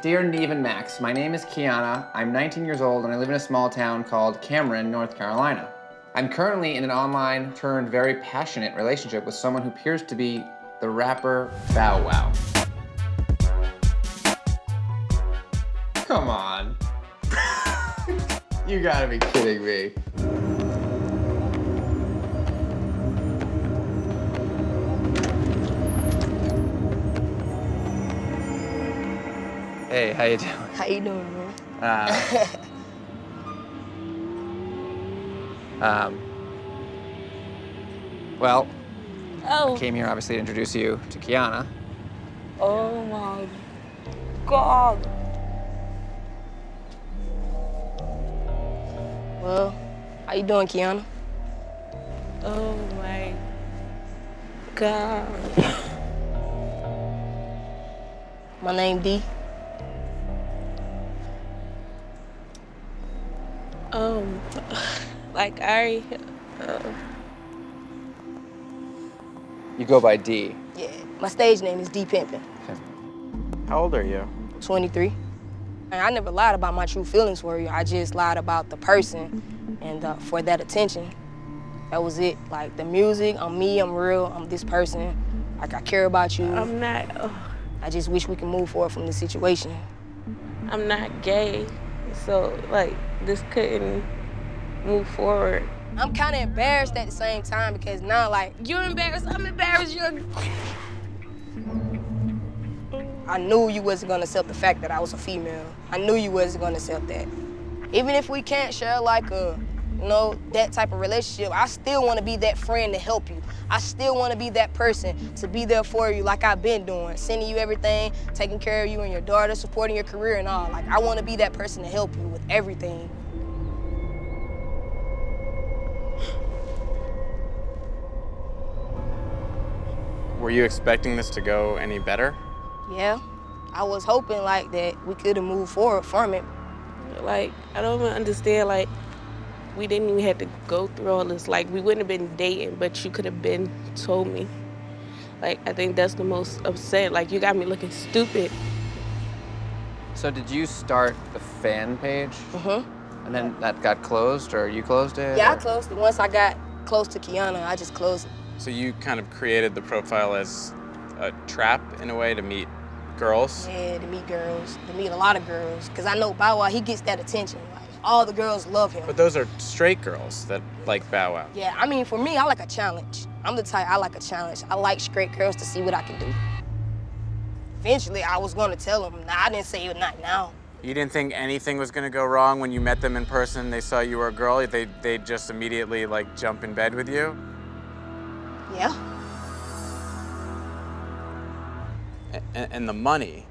Dear Neve and Max, my name is Kiana. I'm 19 years old and I live in a small town called Cameron, North Carolina. I'm currently in an online turned very passionate relationship with someone who appears to be the rapper Bow Wow. Come on. You gotta be kidding me. Hey, how you doing? How you doing, man? Well, Oh. I came here obviously to introduce you to Kiana. Oh my God. Well, how you doing, Kiana? Oh my God. My name D. Like I, You go by D. Yeah, my stage name is D Pimpin. How old are you? 23. And I never lied about my true feelings for you. I just lied about the person and for that attention. That was it. Like the music, I'm me, I'm real, I'm this person. Like I care about you. I'm not. I just wish we could move forward from this situation. I'm not gay, so like this couldn't move forward. I'm kind of embarrassed at the same time because now, like, you're embarrassed, I'm embarrassed, I knew you wasn't gonna accept the fact that I was a female. I knew you wasn't gonna accept that. Even if we can't share like a, you know, that type of relationship, I still wanna be that friend to help you. I still wanna be that person to be there for you like I've been doing, sending you everything, taking care of you and your daughter, supporting your career and all. Like, I wanna be that person to help you with everything. Were you expecting this to go any better? Yeah, I was hoping like that we could have moved forward from it. Like, I don't even understand, like, we didn't even have to go through all this. Like, we wouldn't have been dating, but you could have been told me. Like, I think that's the most upset. Like, you got me looking stupid. So did you start the fan page? Mm-hmm. And then that got closed, or you closed it? Yeah, or? I closed it. Once I got close to Kiana, I just closed it. So you kind of created the profile as a trap in a way to meet girls? Yeah, to meet girls, to meet a lot of girls. Because I know Bow Wow, he gets that attention. Like, all the girls love him. But those are straight girls that like Bow Wow. Yeah, I mean, for me, I like a challenge. I'm the type, I like a challenge. I like straight girls to see what I can do. Eventually, I was gonna tell him. Nah, I didn't say it, not now. You didn't think anything was gonna go wrong when you met them in person? They saw you were a girl, they'd just immediately like jump in bed with you? Yeah. And the money.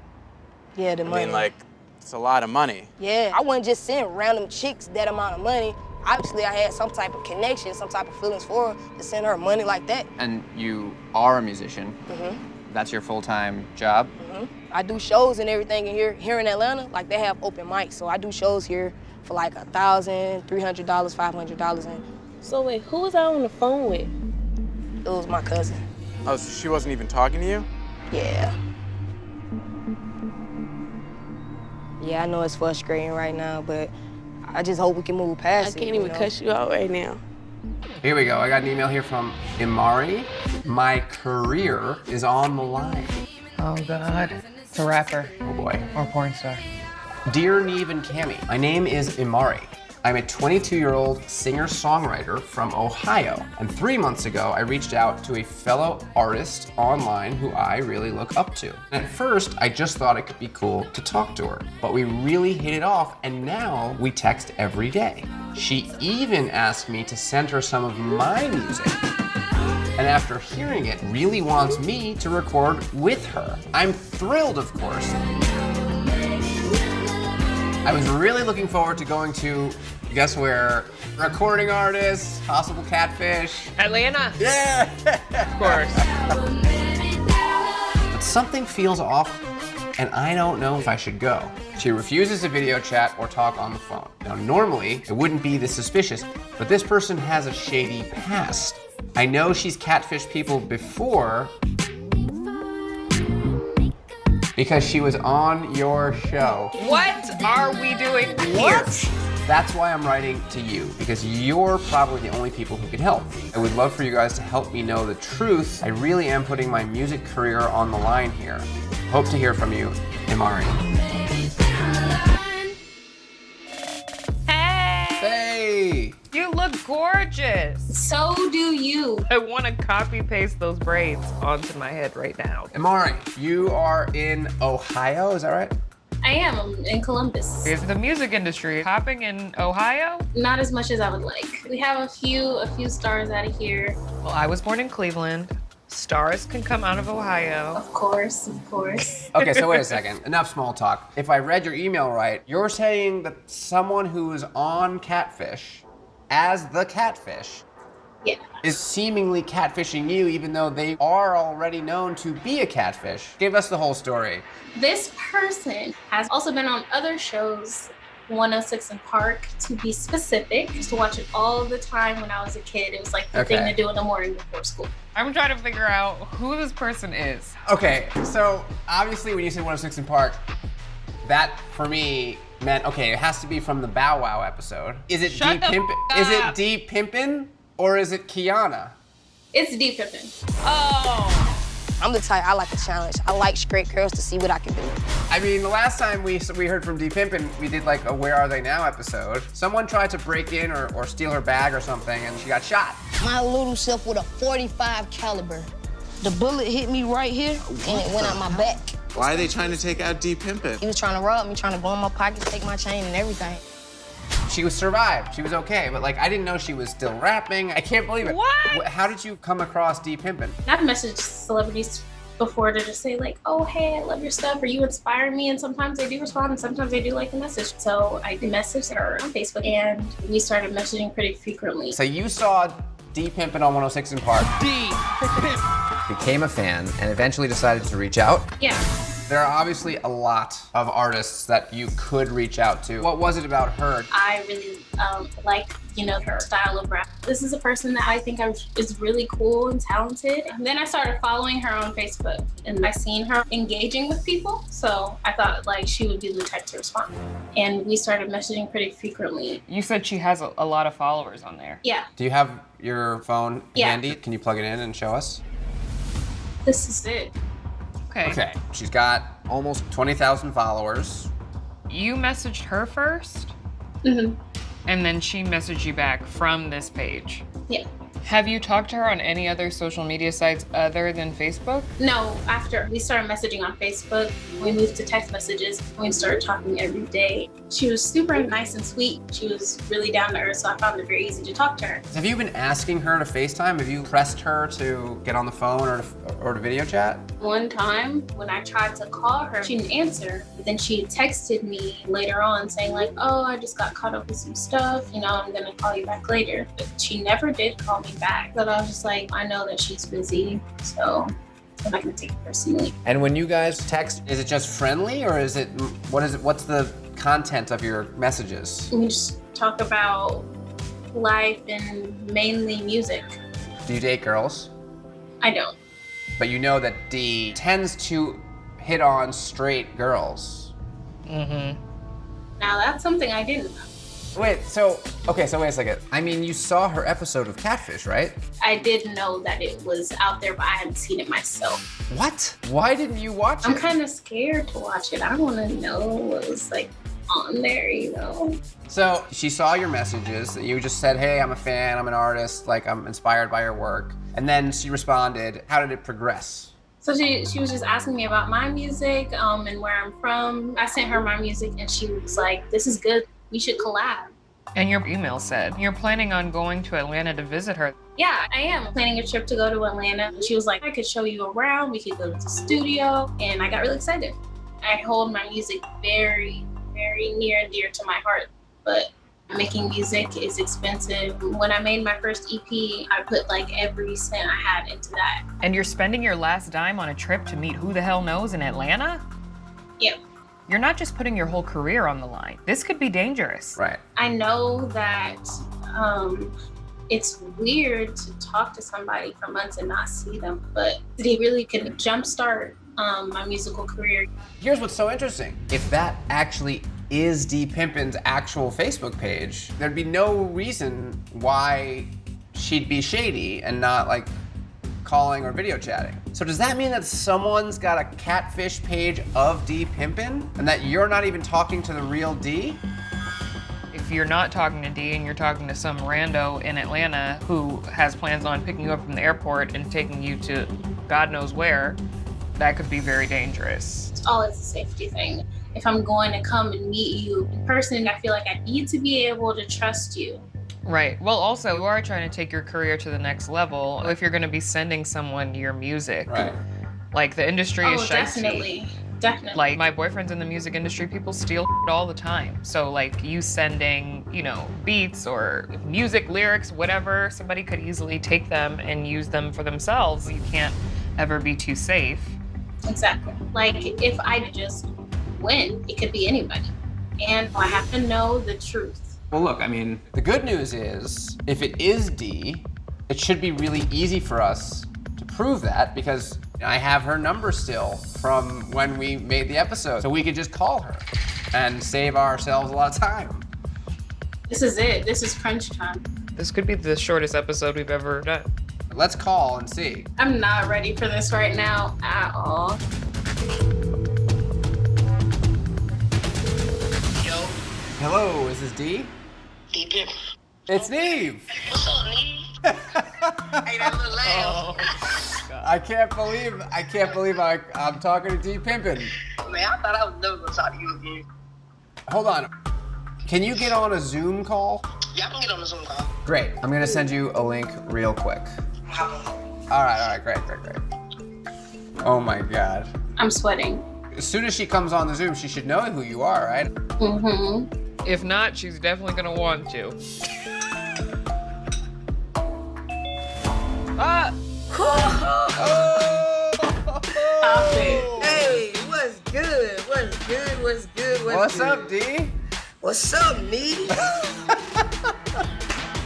Yeah, the money. I mean, like, it's a lot of money. Yeah, I wasn't just sending random chicks that amount of money. Obviously, I had some type of connection, some type of feelings for her to send her money like that. And you are a musician. Mm-hmm. That's your full-time job? Mm-hmm. I do shows and everything in here in Atlanta. Like, they have open mics, so I do shows here for like $1,000, $300, $500. And so wait, who was I on the phone with? It was my cousin. Oh, so she wasn't even talking to you? Yeah. Yeah, I know it's frustrating right now, but I just hope we can move past it. I can't even cuss you out right now. Here we go. I got an email here from Imari. My career is on the line. Oh, God. It's a rapper. Oh, boy. Or porn star. Dear Neve and Cammie, my name is Imari. I'm a 22-year-old singer-songwriter from Ohio. And 3 months ago, I reached out to a fellow artist online who I really look up to. And at first, I just thought it could be cool to talk to her. But we really hit it off, and now we text every day. She even asked me to send her some of my music. And after hearing it, really wants me to record with her. I'm thrilled, of course. I was really looking forward to going to, guess where? Recording artists, possible catfish. Atlanta. Yeah! Of course. But something feels off, and I don't know if I should go. She refuses to video chat or talk on the phone. Now, normally, it wouldn't be this suspicious, but this person has a shady past. I know she's catfished people before because she was on your show. What are we doing here? What? That's why I'm writing to you, because you're probably the only people who can help. I would love for you guys to help me know the truth. I really am putting my music career on the line here. Hope to hear from you, Imari. Hey! You look gorgeous. So do you. I want to copy paste those braids onto my head right now. Imari, you are in Ohio, is that right? I am in Columbus. Is the music industry hopping in Ohio? Not as much as I would like. We have a few stars out of here. Well, I was born in Cleveland. Stars can come out of Ohio. Of course, of course. Okay, so wait a second. Enough small talk. If I read your email right, you're saying that someone who is on Catfish as the catfish is seemingly catfishing you, even though they are already known to be a catfish. Give us the whole story. This person has also been on other shows, 106 in Park, to be specific. I used to watch it all the time when I was a kid. It was like the thing to do in the morning before school. I'm trying to figure out who this person is. Okay, so obviously when you say 106 in Park, that for me meant, okay, it has to be from the Bow Wow episode. Is it Shut the Pimpin'? f- Is it up. D Pimpin' or is it Kiana? It's deep pimping. Oh. I'm the type, I like a challenge. I like straight girls to see what I can do. I mean, the last time we heard from D Pimpin', we did like a Where Are They Now episode. Someone tried to break in or steal her bag or something and she got shot. My little self with a 45 caliber. The bullet hit me right here and it went out my back. Why are they trying to take out D Pimpin'? He was trying to rob me, trying to go in my pockets, take my chain and everything. She was survived. She was okay, but like I didn't know she was still rapping. I can't believe it. What? How did you come across D Pimpin'? I've messaged celebrities before to just say like, oh, hey, I love your stuff, or you inspire me, and sometimes they do respond and sometimes they do like the message. So I messaged her on Facebook and we started messaging pretty frequently. So you saw D Pimpin' on 106 in Park. Became a fan and eventually decided to reach out. Yeah. There are obviously a lot of artists that you could reach out to. What was it about her? I really like, her style of rap. This is a person that I think is really cool and talented. And then I started following her on Facebook and I seen her engaging with people. So I thought like she would be the type to respond. And we started messaging pretty frequently. You said she has a lot of followers on there. Yeah. Do you have your phone Yeah. handy? Can you plug it in and show us? This is it. Okay. She's got almost 20,000 followers. You messaged her first? Mm-hmm. And then she messaged you back from this page? Yeah. Have you talked to her on any other social media sites other than Facebook? No, after we started messaging on Facebook, we moved to text messages. We started talking every day. She was super nice and sweet. She was really down to earth, so I found it very easy to talk to her. Have you been asking her to FaceTime? Have you pressed her to get on the phone or to video chat? One time when I tried to call her, she didn't answer. But then she texted me later on saying like, oh, I just got caught up with some stuff. I'm gonna call you back later. But she never did call me back. But I was just like, I know that she's busy, so I'm not gonna take it personally. And when you guys text, is it just friendly or is it, what's the content of your messages? We just talk about life and mainly music. Do you date girls? I don't. But you know that D tends to hit on straight girls. Mm-hmm. Now that's something I didn't know. Wait a second. I mean, you saw her episode of Catfish, right? I did know that it was out there, but I hadn't seen it myself. What? Why didn't you watch it? I'm kind of scared to watch it. I want to know what was like on there, So she saw your messages that you just said, hey, I'm a fan, I'm an artist, like I'm inspired by your work. And then she responded. How did it progress? So she was just asking me about my music and where I'm from. I sent her my music and she was like, this is good. We should collab. And your email said you're planning on going to Atlanta to visit her. Yeah, I am planning a trip to go to Atlanta. She was like, I could show you around. We could go to the studio. And I got really excited. I hold my music very, very near and dear to my heart. But making music is expensive. When I made my first EP, I put like every cent I had into that. And you're spending your last dime on a trip to meet who the hell knows in Atlanta? Yep. You're not just putting your whole career on the line. This could be dangerous. Right. I know that It's weird to talk to somebody for months and not see them, but they really could jumpstart my musical career. Here's what's so interesting. If that actually is D Pimpin's actual Facebook page, there'd be no reason why she'd be shady and not like calling or video chatting. So does that mean that someone's got a catfish page of D Pimpin and that you're not even talking to the real D? If you're not talking to D and you're talking to some rando in Atlanta who has plans on picking you up from the airport and taking you to God knows where, that could be very dangerous. It's all it's a safety thing. If I'm going to come and meet you in person, I feel like I need to be able to trust you. Right. Well, also, you are trying to take your career to the next level. If you're going to be sending someone your music, right? Like the industry is Definitely. Definitely. Like my boyfriend's in the music industry, people steal all the time. So like you sending, you know, beats or music, lyrics, whatever, somebody could easily take them and use them for themselves. You can't ever be too safe. Exactly. Like if I just win, it could be anybody. And I have to know the truth. Well, look, I mean, the good news is if it is D, it should be really easy for us to prove that because I have her number still from when we made the episode. So we could just call her and save ourselves a lot of time. This is it. This is crunch time. This could be the shortest episode we've ever done. Let's call and see. I'm not ready for this right now at all. Yo. Hello, is this D? D Pimp. It's Neve. What's up, Neve? Hey, that little laugh. I can't believe I'm talking to D Pimpin. Man, I thought I was never gonna talk to you again. Hold on. Can you get on a Zoom call? Yeah, I can get on a Zoom call. Great. I'm gonna send you a link real quick. All right, great. Oh my God. I'm sweating. As soon as she comes on the Zoom, she should know who you are, right? Mm-hmm. If not, she's definitely gonna want to. Ah! Hey, what's good? What's up, D? What's up, Neve?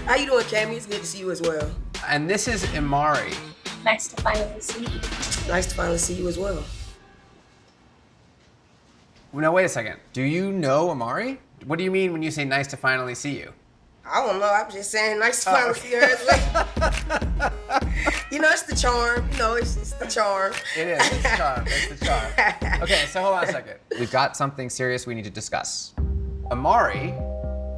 How you doing, Cammy? It's good to see you as well. And this is Imari. Nice to finally see you. Nice to finally see you as well. Now, wait a second. Do you know Imari? What do you mean when you say nice to finally see you? I don't know. I'm just saying nice to finally see her as well. You know, it's the charm. You know, it's the charm. It is. It's the charm. It's the charm. Okay, so hold on a second. We've got something serious we need to discuss. Imari,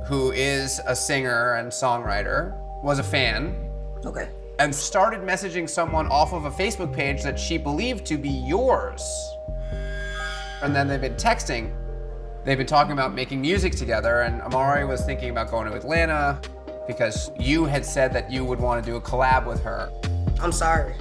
who is a singer and songwriter, was a fan. Okay. And started messaging someone off of a Facebook page that she believed to be yours. And then they've been texting. They've been talking about making music together, and Imari was thinking about going to Atlanta because you had said that you would want to do a collab with her. I'm sorry.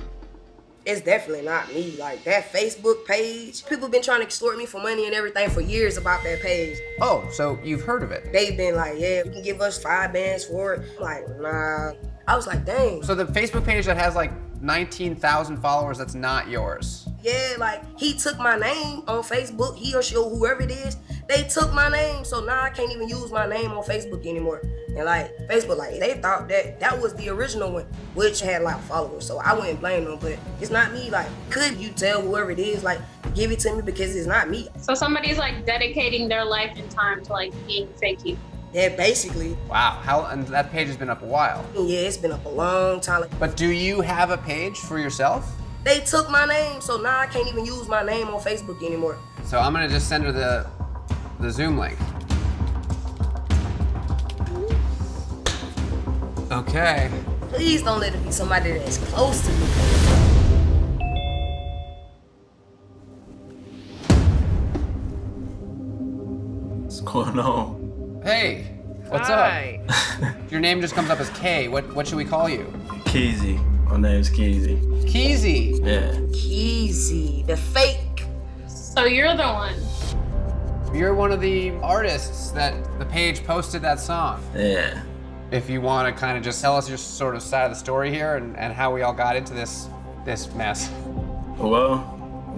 It's definitely not me. Like, that Facebook page, people been trying to extort me for money and everything for years about that page. Oh, so you've heard of it? They've been like, yeah, you can give us 5 bands for it. I'm like, nah. I was like, dang. So the Facebook page that has like 19,000 followers, that's not yours? Yeah, like, he took my name on Facebook, he or she or whoever it is, they took my name, so now I can't even use my name on Facebook anymore. And like, Facebook, like, they thought that was the original one, which had a lot of followers, so I wouldn't blame them, but it's not me. Like, could you tell whoever it is, like, give it to me because it's not me. So somebody's like dedicating their life and time to like being fake you. Yeah, basically. Wow, and that page has been up a while. Yeah, it's been up a long time. But do you have a page for yourself? They took my name, so now I can't even use my name on Facebook anymore. So I'm gonna just send her the Zoom link. Okay. Please don't let it be somebody that's close to me. What's going on? Hey, what's Hi. up? Your name just comes up as K. What should we call you? Keezy. My name's Keezy. Keezy. Yeah. Keezy, the fake. So you're the one. You're one of the artists that the page posted that song. Yeah. If you want to kind of just tell us your sort of side of the story here and how we all got into this mess. Well,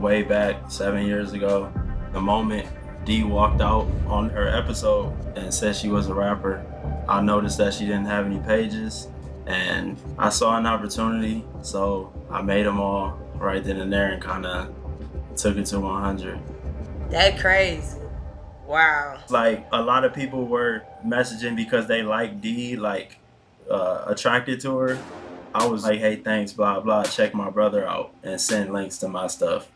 way back 7 years ago, the moment Dee walked out on her episode and said she was a rapper, I noticed that she didn't have any pages, And I saw an opportunity, so I made them all right then and there and kind of took it to 100. That crazy. Wow. Like, a lot of people were messaging because they liked D, like, attracted to her. I was like, hey, thanks, blah, blah, check my brother out and send links to my stuff.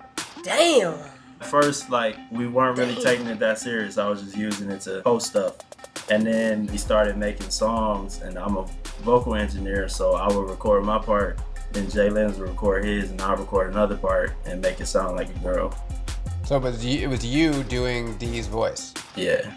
Damn. At first, like, we weren't really taking it that serious. I was just using it to post stuff. And then we started making songs, and I'm a vocal engineer, so I would record my part, then Jay Lenz would record his, and I'll record another part and make it sound like a girl. So it was you doing D's voice? Yeah.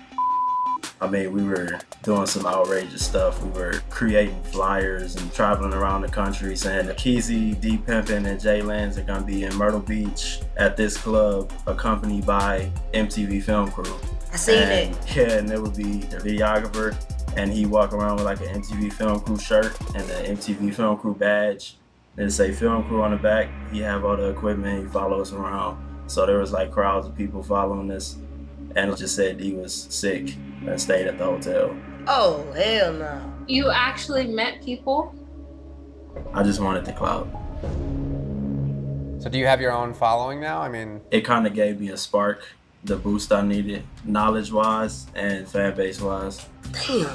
I mean, we were doing some outrageous stuff. We were creating flyers and traveling around the country saying Keezy, D Pimpin, and Jay Lenz are gonna be in Myrtle Beach at this club, accompanied by MTV Film Crew. I seen it. Yeah, and it would be the videographer, and he walk around with like an MTV Film Crew shirt and the MTV Film Crew badge. And it say Film Crew on the back. He have all the equipment. He follow us around. So there was like crowds of people following us, and it just said D was sick and stayed at the hotel. Oh, hell no. You actually met people? I just wanted the clout. So do you have your own following now? I mean, it kind of gave me a spark, the boost I needed, knowledge-wise and fan base-wise. Damn.